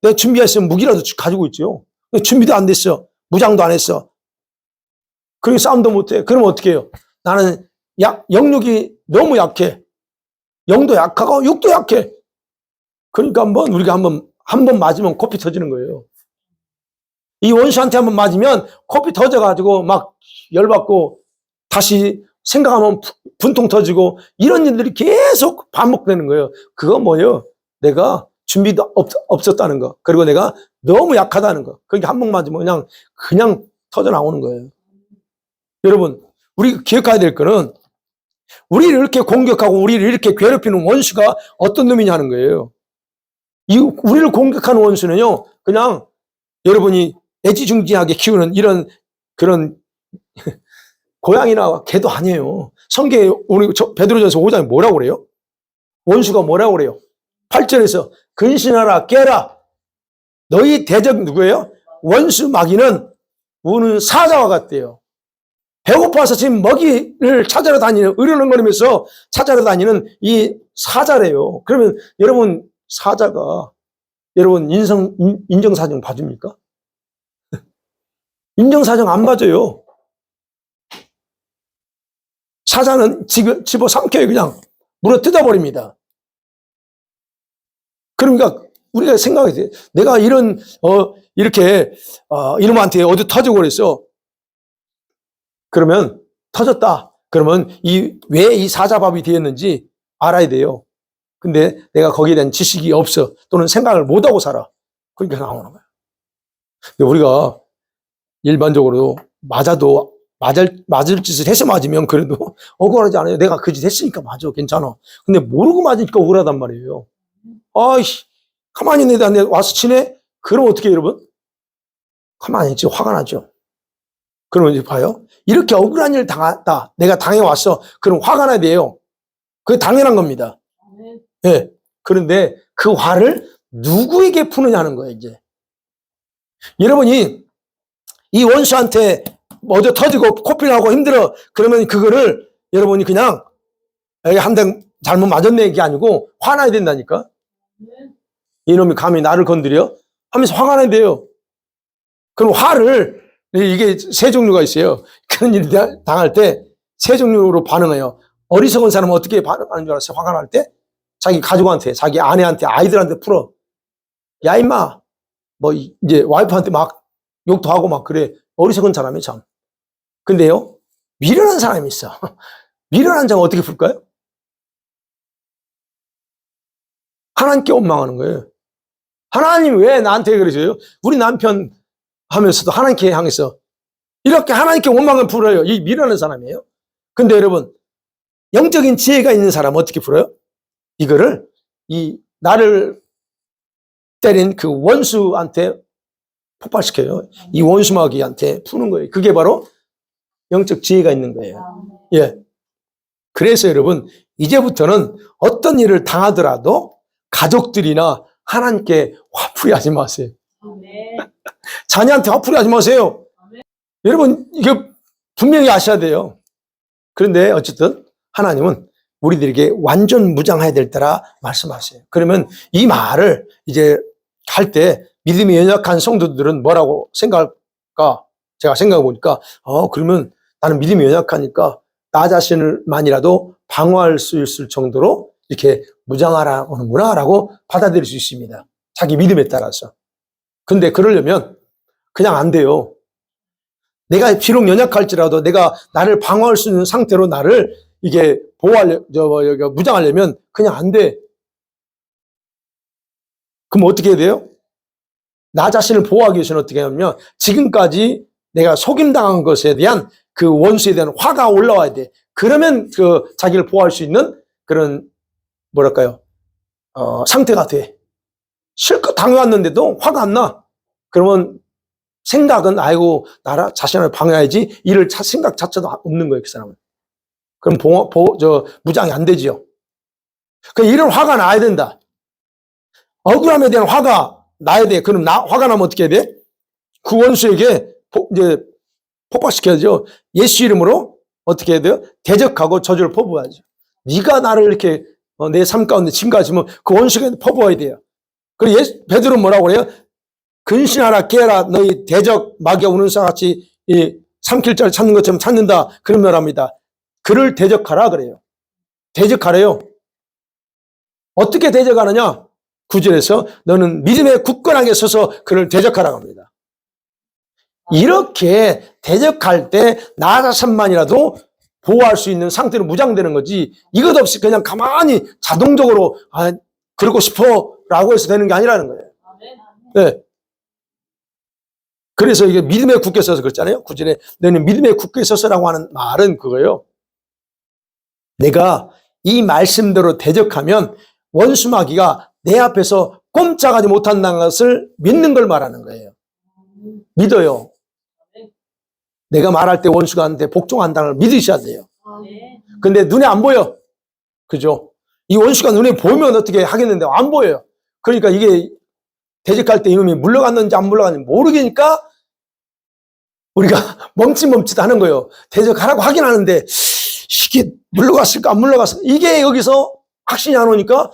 내가 준비했으면 무기라도 가지고 있죠. 준비도 안 됐어. 무장도 안 했어. 그리고 싸움도 못해. 그러면 어떻게 해요? 나는 영육이 너무 약해. 영도 약하고 육도 약해. 그러니까 우리가 한 번 맞으면 코피 터지는 거예요. 이 원수한테 한 번 맞으면 코피 터져가지고 막 열받고 다시 생각하면 분통 터지고 이런 일들이 계속 반복되는 거예요. 그거 뭐예요? 내가 준비도 없었다는 거. 그리고 내가 너무 약하다는 거. 그러니까 한 번 맞으면 그냥 터져 나오는 거예요. 여러분, 우리가 기억해야 될 거는 우리를 이렇게 공격하고 우리를 이렇게 괴롭히는 원수가 어떤 놈이냐는 거예요. 우리를 공격하는 원수는요, 그냥 여러분이 애지중지하게 키우는 이런 그런 고양이나 개도 아니에요. 성경에 우리 베드로전서 5장에 뭐라고 그래요? 원수가 뭐라고 그래요? 8절에서 근신하라 깨라. 너희 대적 누구예요? 원수 마귀는 우는 사자와 같대요. 배고파서 지금 먹이를 찾아러 다니는, 으르렁거리면서 찾아러 다니는 이 사자래요. 그러면 여러분, 사자가 여러분 인정사정 봐줍니까? 인정사정 안 봐줘요. 사자는 집어 삼켜요. 그냥 물어 뜯어버립니다. 그러니까 우리가 생각해야 돼. 내가 이렇게 이놈한테 어디 터지고 그랬어. 그러면 터졌다. 그러면 왜 이 사자밥이 되었는지 알아야 돼요. 근데 내가 거기에 대한 지식이 없어. 또는 생각을 못하고 살아. 그러니까 나오는 거야. 근데 우리가 일반적으로 맞을 짓을 해서 맞으면 그래도 억울하지 않아요. 내가 그 짓 했으니까 맞아. 괜찮아. 근데 모르고 맞으니까 억울하단 말이에요. 아이씨, 가만히 있는데 내가 와서 치네? 그럼 어떻게 해요, 여러분? 가만히 있지. 화가 나죠. 그러면 이제 봐요. 이렇게 억울한 일 당했다. 내가 당해왔어. 그럼 화가 나야 돼요. 그게 당연한 겁니다. 네. 그런데 그 화를 누구에게 푸느냐는 거예요, 이제. 여러분이 이 원수한테 어디 터지고 코피 나고 힘들어. 그러면 그거를 여러분이 그냥 한 대 잘못 맞았네 이게 아니고 화나야 된다니까. 이놈이 감히 나를 건드려? 하면서 화가 나야 돼요. 그럼 화를, 이게 세 종류가 있어요. 그런 일 당할 때 세 종류로 반응해요. 어리석은 사람은 어떻게 반응하는 줄 알았어요? 화가 날 때? 자기 가족한테, 자기 아내한테, 아이들한테 풀어. 야, 임마. 이제 와이프한테 막 욕도 하고 막 그래. 어리석은 사람이 참. 근데요, 미련한 사람이 있어. 미련한 자가 어떻게 풀까요? 하나님께 원망하는 거예요. 하나님 왜 나한테 그러세요? 우리 남편 하면서도 하나님께 향해서 이렇게 하나님께 원망을 풀어요. 이 미련한 사람이에요. 근데 여러분, 영적인 지혜가 있는 사람은 어떻게 풀어요? 이거를 나를 때린 그 원수한테 폭발시켜요. 이 원수마귀한테 푸는 거예요. 그게 바로 영적 지혜가 있는 거예요. 예. 그래서 여러분, 이제부터는 어떤 일을 당하더라도 가족들이나 하나님께 화풀이 하지 마세요. 자녀한테 화풀이 하지 마세요. 여러분, 이게 분명히 아셔야 돼요. 그런데 어쨌든 하나님은 우리들에게 완전 무장해야 될 때라 말씀하세요. 그러면 이 말을 이제 할 때 믿음이 연약한 성도들은 뭐라고 생각할까? 제가 생각해 보니까, 그러면 나는 믿음이 연약하니까 나 자신을만이라도 방어할 수 있을 정도로 이렇게 무장하라고 하는구나 라고 받아들일 수 있습니다. 자기 믿음에 따라서. 근데 그러려면 그냥 안 돼요. 내가 비록 연약할지라도 내가 나를 방어할 수 있는 상태로 나를 이게 무장하려면 그냥 안 돼. 그럼 어떻게 해야 돼요? 나 자신을 보호하기 위해서는 어떻게 하냐면 지금까지 내가 속임당한 것에 대한 그 원수에 대한 화가 올라와야 돼. 그러면 그 자기를 보호할 수 있는 그런 상태가 돼. 실컷 당해왔는데도 화가 안 나. 그러면 생각은 아이고 나라 자신을 방어해야지 이럴 생각 자체도 없는 거예요, 그 사람은. 그럼 무장이 안 되지요. 이런 화가 나야 된다. 억울함에 대한 화가 나야 돼. 그럼 화가 나면 어떻게 해야 돼? 그 원수에게 이제 폭발시켜야죠. 예수 이름으로 어떻게 해야 돼요? 대적하고 저주를 퍼부어야죠. 네가 나를 이렇게 내 삶 가운데 침가하시면 그 원수에게 퍼부어야 돼요. 그리고 베드로는 뭐라고 그래요? 근신하라 깨라 너희 대적 마귀가 우는 사같이 이 삼킬 자를 찾는 것처럼 찾는다. 그런 말합니다. 그를 대적하라 그래요. 대적하래요. 어떻게 대적하느냐? 9절에서 너는 믿음에 굳건하게 서서 그를 대적하라고 합니다. 이렇게 대적할 때 나 자신만이라도 보호할 수 있는 상태로 무장되는 거지, 이것 없이 그냥 가만히 자동적으로 그러고 싶어 라고 해서 되는 게 아니라는 거예요. 네. 그래서 이게 믿음에 굳게 서서 그랬잖아요. 9절에 너는 믿음에 굳게 서서라고 하는 말은 그거예요. 내가 이 말씀대로 대적하면 원수 마귀가 내 앞에서 꼼짝하지 못한다는 것을 믿는 걸 말하는 거예요. 믿어요. 내가 말할 때 원수가 한테 복종한다는 걸 믿으셔야 돼요. 근데 눈에 안 보여. 그죠? 이 원수가 눈에 보이면 어떻게 하겠는데 안 보여요. 그러니까 이게 대적할 때 이놈이 물러갔는지 안 물러갔는지 모르니까 우리가 멈칫멈칫 하는 거예요. 대적하라고 하긴 하는데 이게 물러갔을까 안 물러갔을까, 이게 여기서 확신이 안 오니까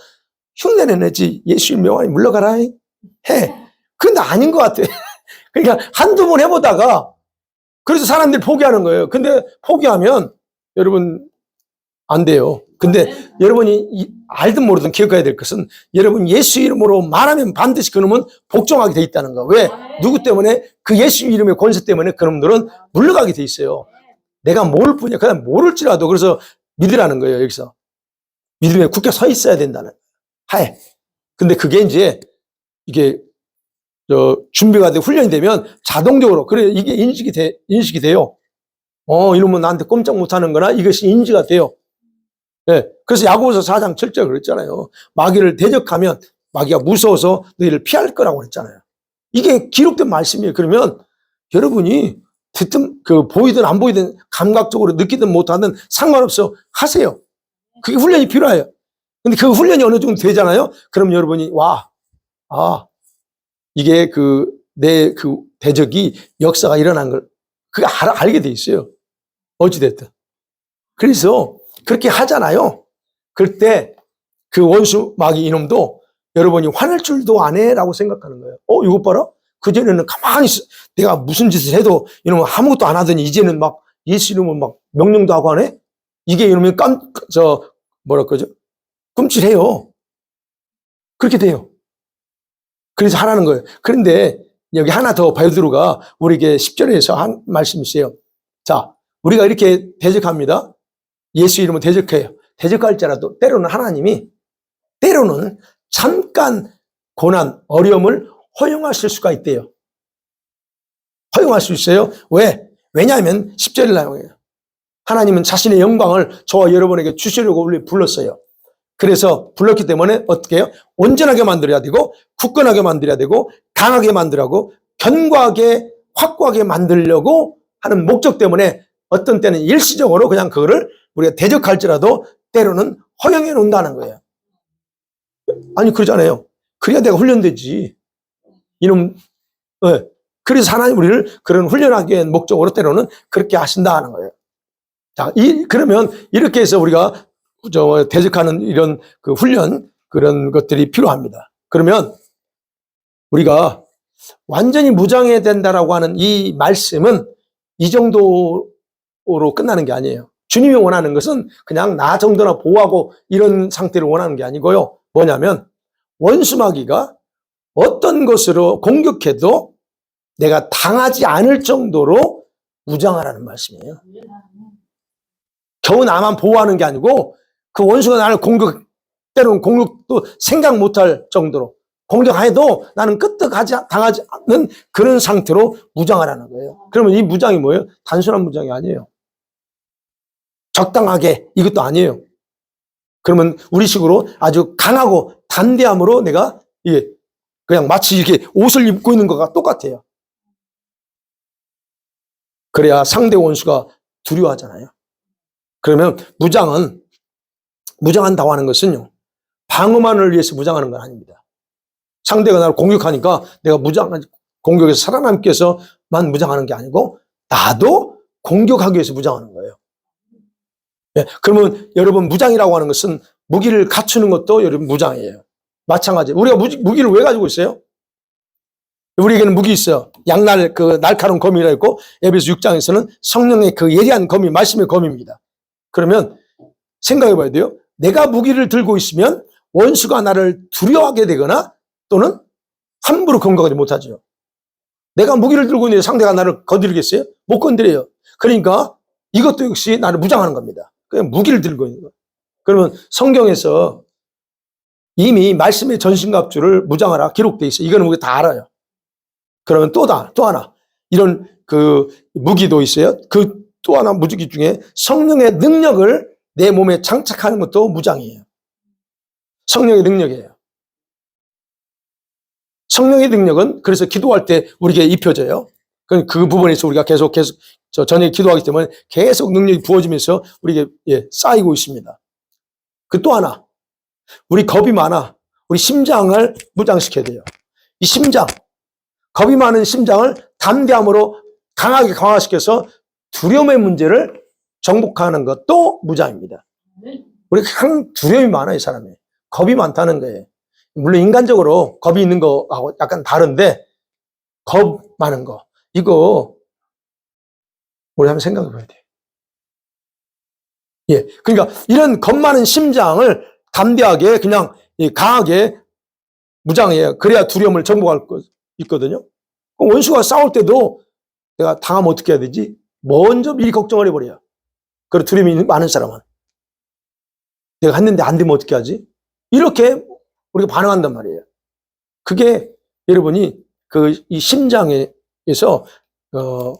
흉내는 내지. 예수님 명하니 물러가라 해. 근데 아닌 것 같아. 그러니까 한두 번 해보다가 그래서 사람들이 포기하는 거예요. 근데 포기하면 여러분 안 돼요. 근데 여러분이 알든 모르든 기억해야 될 것은 여러분 예수 이름으로 말하면 반드시 그놈은 복종하게 돼 있다는 거. 왜? 누구 때문에? 그 예수 이름의 권세 때문에 그놈들은 물러가게 돼 있어요. 내가 모를 뿐이야. 그냥 모를지라도 그래서 믿으라는 거예요. 여기서 믿음에 굳게 서 있어야 된다는 하에. 근데 그게 이제 이게 준비가 되고 훈련이 되면 자동적으로 그래 이게 인식이 돼요. 이놈은 나한테 꼼짝 못하는 거나 이것이 인지가 돼요. 네. 그래서 야고보서 4장 7절 그랬잖아요. 마귀를 대적하면 마귀가 무서워서 너희를 피할 거라고 그랬잖아요. 이게 기록된 말씀이에요. 그러면 여러분이 듣든 보이든 안 보이든 감각적으로 느끼든 못하든 상관없어. 하세요. 그게 훈련이 필요해요. 근데 그 훈련이 어느 정도 되잖아요. 그럼 여러분이 이게 내 대적이 역사가 일어난 걸 그게 알게 돼 있어요. 어찌됐든. 그래서 그렇게 하잖아요. 그럴 때 그 원수 마귀 이놈도 여러분이 화낼 줄도 안 해라고 생각하는 거예요. 이것 봐라. 그전에는 가만히 내가 무슨 짓을 해도 이놈은 아무것도 안 하더니 이제는 막 예수 이름은 막 명령도 하고 하네. 이게 이놈이 꿈찔해요. 그렇게 돼요. 그래서 하라는 거예요. 그런데 여기 하나 더 베드로가 우리에게 10절에서 한 말씀이 있어요. 자, 우리가 이렇게 대적합니다. 예수 이름으로 대적해요. 대적할지라도 때로는 하나님이 때로는 잠깐 고난, 어려움을 허용하실 수가 있대요. 허용할 수 있어요. 왜? 왜냐하면 10절을 나오네요. 하나님은 자신의 영광을 저와 여러분에게 주시려고 우리 불렀어요. 그래서 불렀기 때문에 어떻게 해요? 온전하게 만들어야 되고 굳건하게 만들어야 되고 강하게 만들라고 견고하게 확고하게 만들려고 하는 목적 때문에 어떤 때는 일시적으로 그냥 그거를 우리가 대적할지라도 때로는 허용해 놓는다는 거예요. 아니 그러잖아요. 그래야 내가 훈련되지. 이놈. 네. 그래서 하나님 우리를 그런 훈련하기 위한 목적으로 때로는 그렇게 하신다 하는 거예요. 자, 그러면 이렇게 해서 우리가 대적하는 이런 훈련 그런 것들이 필요합니다. 그러면 우리가 완전히 무장해야 된다라고 하는 이 말씀은 이 정도로 끝나는 게 아니에요. 주님이 원하는 것은 그냥 나 정도나 보호하고 이런 상태를 원하는 게 아니고요. 뭐냐면 원수 마귀가 어떤 것으로 공격해도 내가 당하지 않을 정도로 무장하라는 말씀이에요. 겨우 나만 보호하는 게 아니고 그 원수가 나를 때로는 공격도 생각 못할 정도로 공격해도 나는 끄떡하지 당하지 않는 그런 상태로 무장하라는 거예요. 그러면 이 무장이 뭐예요? 단순한 무장이 아니에요. 적당하게 이것도 아니에요. 그러면 우리식으로 아주 강하고 단대함으로 내가 이게 그냥 마치 이렇게 옷을 입고 있는 것과 똑같아요. 그래야 상대 원수가 두려워하잖아요. 그러면 무장한다고 하는 것은요, 방어만을 위해서 무장하는 건 아닙니다. 상대가 나를 공격하니까 내가 공격에서 살아남기 위해서만 무장하는 게 아니고 나도 공격하기 위해서 무장하는 거예요. 예, 그러면 여러분 무장이라고 하는 것은 무기를 갖추는 것도 여러분 무장이에요. 마찬가지. 우리가 무기를 왜 가지고 있어요? 우리에게는 무기 있어요. 날카로운 검이라 있고, 에베소 6장에서는 성령의 그 예리한 검이 말씀의 검입니다. 그러면 생각해 봐야 돼요. 내가 무기를 들고 있으면 원수가 나를 두려워하게 되거나 또는 함부로 공격하지 못하죠. 내가 무기를 들고 있는데 상대가 나를 건드리겠어요? 못 건드려요. 그러니까 이것도 역시 나를 무장하는 겁니다. 그냥 무기를 들고 있는 거예요. 그러면 성경에서 이미 말씀의 전신갑주를 무장하라 기록되어 있어요. 이거는 우리가 다 알아요. 그러면 또 하나 이런 그 무기도 있어요. 그 또 하나 무기 중에 성령의 능력을 내 몸에 장착하는 것도 무장이에요. 성령의 능력이에요. 성령의 능력은 그래서 기도할 때 우리에게 입혀져요. 그 부분에서 우리가 계속 저녁에 기도하기 때문에 계속 능력이 부어지면서 우리에게 쌓이고 있습니다. 그 또 하나, 우리 겁이 많아. 우리 심장을 무장시켜야 돼요. 이 겁이 많은 심장을 담대함으로 강하게 강화시켜서 두려움의 문제를 정복하는 것도 무장입니다. 우리 항상 두려움이 많아요, 이 사람이. 겁이 많다는 거예요. 물론 인간적으로 겁이 있는 거하고 약간 다른데, 겁 많은 거. 이거, 우리 한번 생각해 봐야 돼요. 예. 그러니까 이런 겁 많은 심장을 담대하게 그냥 강하게 무장해요. 그래야 두려움을 정복할 거 있거든요. 원수가 싸울 때도 내가 당하면 어떻게 해야 되지? 먼저 미리 걱정을 해버려요. 그리고 두려움이 많은 사람은. 내가 했는데 안 되면 어떻게 하지? 이렇게 우리가 반응한단 말이에요. 그게 여러분이 이 심장에서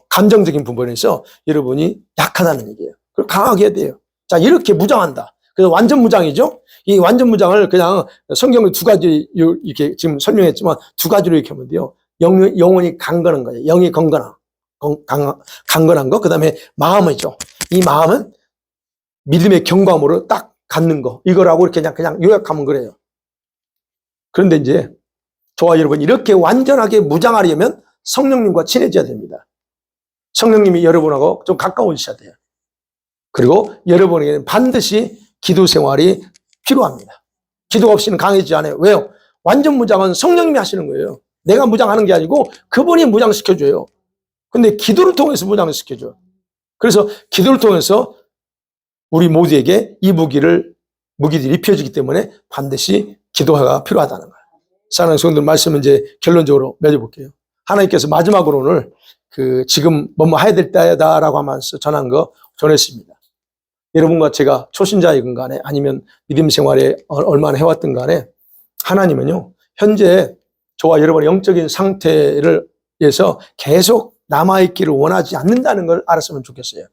감정적인 부분에서 여러분이 약하다는 얘기예요. 그걸 강하게 해야 돼요. 자, 이렇게 무장한다. 그래서 완전 무장이죠? 이 완전 무장을 그냥 성경을 두 가지 이렇게 지금 설명했지만 두 가지로 이렇게 하면 돼요. 영혼이 강건한 거예요. 영이 강건한 거. 그 다음에 마음이죠. 이 마음은 믿음의 경감으로 딱 갖는 거. 이거라고 이렇게 그냥 요약하면 그래요. 그런데 이제 저와 여러분 이렇게 완전하게 무장하려면 성령님과 친해져야 됩니다. 성령님이 여러분하고 좀 가까워지셔야 돼요. 그리고 여러분에게는 반드시 기도 생활이 필요합니다. 기도 없이는 강해지지 않아요. 왜요? 완전 무장은 성령님이 하시는 거예요. 내가 무장하는 게 아니고 그분이 무장시켜줘요. 근데 기도를 통해서 무장시켜줘요. 그래서 기도를 통해서 우리 모두에게 이 무기들이 입혀지기 때문에 반드시 기도가 필요하다는 거예요. 사랑하는 성도들 말씀은 이제 결론적으로 맺어볼게요. 하나님께서 마지막으로 오늘 지금 뭐뭐 해야 될 때다라고 하면서 전한 거 전했습니다. 여러분과 제가 초신자이건 간에 아니면 믿음 생활에 얼마나 해왔든 간에 하나님은요, 현재 저와 여러분의 영적인 상태를 위해서 계속 남아있기를 원하지 않는다는 걸 알았으면 좋겠어요.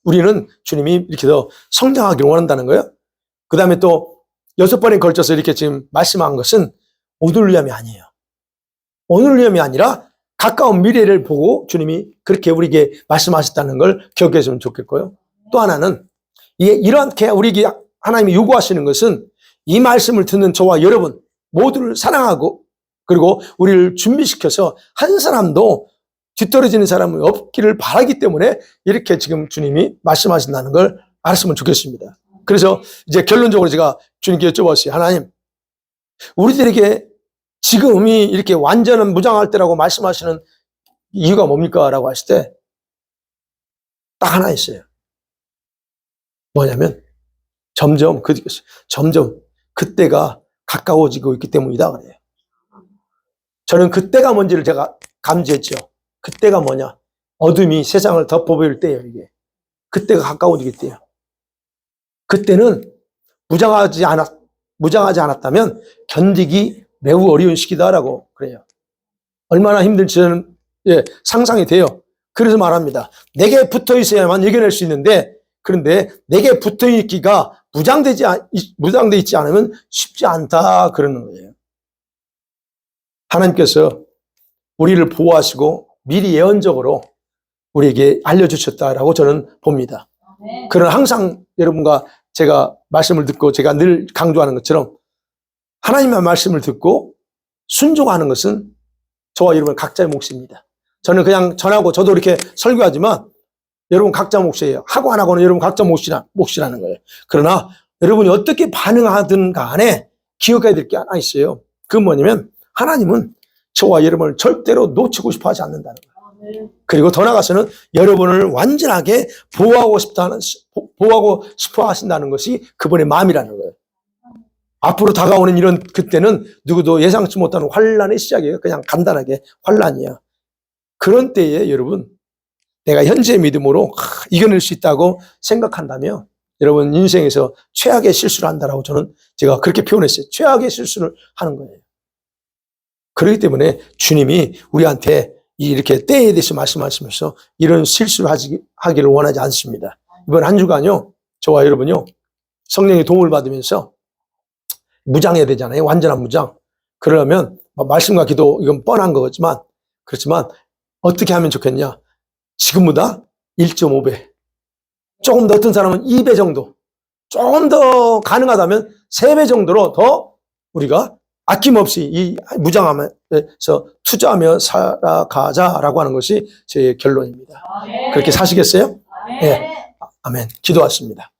우리는 주님이 이렇게 더 성장하기를 원한다는 거예요. 그 다음에 또 6번에 걸쳐서 이렇게 지금 말씀한 것은 오늘 위함이 아니에요. 오늘 위함이 아니라 가까운 미래를 보고 주님이 그렇게 우리에게 말씀하셨다는 걸 기억했으면 좋겠고요. 또 하나는 이렇게 우리에게 하나님이 요구하시는 것은 이 말씀을 듣는 저와 여러분 모두를 사랑하고 그리고 우리를 준비시켜서 한 사람도 뒤떨어지는 사람이 없기를 바라기 때문에 이렇게 지금 주님이 말씀하신다는 걸 알았으면 좋겠습니다. 그래서 이제 결론적으로 제가 주님께 여쭤봤어요. 하나님, 우리들에게 지금이 이렇게 완전한 무장할 때라고 말씀하시는 이유가 뭡니까? 라고 하실 때 딱 하나 있어요. 뭐냐면 점점 그때가 가까워지고 있기 때문이다 그래요. 저는 그때가 뭔지를 제가 감지했죠. 그때가 뭐냐? 어둠이 세상을 덮어버릴 때예요, 이게. 그때가 가까워지기 때예요. 그때는 무장하지 않았다면 견디기 매우 어려운 시기다라고 그래요. 얼마나 힘들지 저는 상상이 돼요. 그래서 말합니다. 내게 붙어 있어야만 이겨낼 수 있는데, 그런데 내게 붙어 있기가 무장돼 있지 않으면 쉽지 않다 그러는 거예요. 하나님께서 우리를 보호하시고 미리 예언적으로 우리에게 알려주셨다라고 저는 봅니다. 그러나 항상 여러분과 제가 말씀을 듣고 제가 늘 강조하는 것처럼 하나님의 말씀을 듣고 순종하는 것은 저와 여러분 각자의 몫입니다. 저는 그냥 전하고 저도 이렇게 설교하지만 여러분 각자 몫이에요. 하고 안 하고는 여러분 각자 몫이라는 거예요. 그러나 여러분이 어떻게 반응하든 간에 기억해야 될 게 하나 있어요. 그건 뭐냐면 하나님은 저와 여러분을 절대로 놓치고 싶어 하지 않는다는 거예요. 그리고 더 나아가서는 여러분을 완전하게 보호하고 싶어 하신다는 것이 그분의 마음이라는 거예요. 앞으로 다가오는 이런 그때는 누구도 예상치 못하는 환란의 시작이에요. 그냥 간단하게 환란이야. 그런 때에 여러분 내가 현재의 믿음으로 이겨낼 수 있다고 생각한다면 여러분 인생에서 최악의 실수를 한다라고 제가 그렇게 표현했어요. 최악의 실수를 하는 거예요. 그렇기 때문에 주님이 우리한테 이렇게 때에 대해서 말씀하시면서 이런 실수를 하기를 원하지 않습니다. 이번 한 주간요, 저와 여러분요, 성령의 도움을 받으면서 무장해야 되잖아요. 완전한 무장. 그러려면 말씀과 기도, 이건 뻔한 거지만, 그렇지만 어떻게 하면 좋겠냐? 지금보다 1.5배. 조금 더 어떤 사람은 2배 정도. 조금 더 가능하다면 3배 정도로 더 우리가 아낌없이 이 무장하면서 투자하며 살아가자라고 하는 것이 제 결론입니다. 그렇게 사시겠어요? 네. 아멘. 기도하십니다.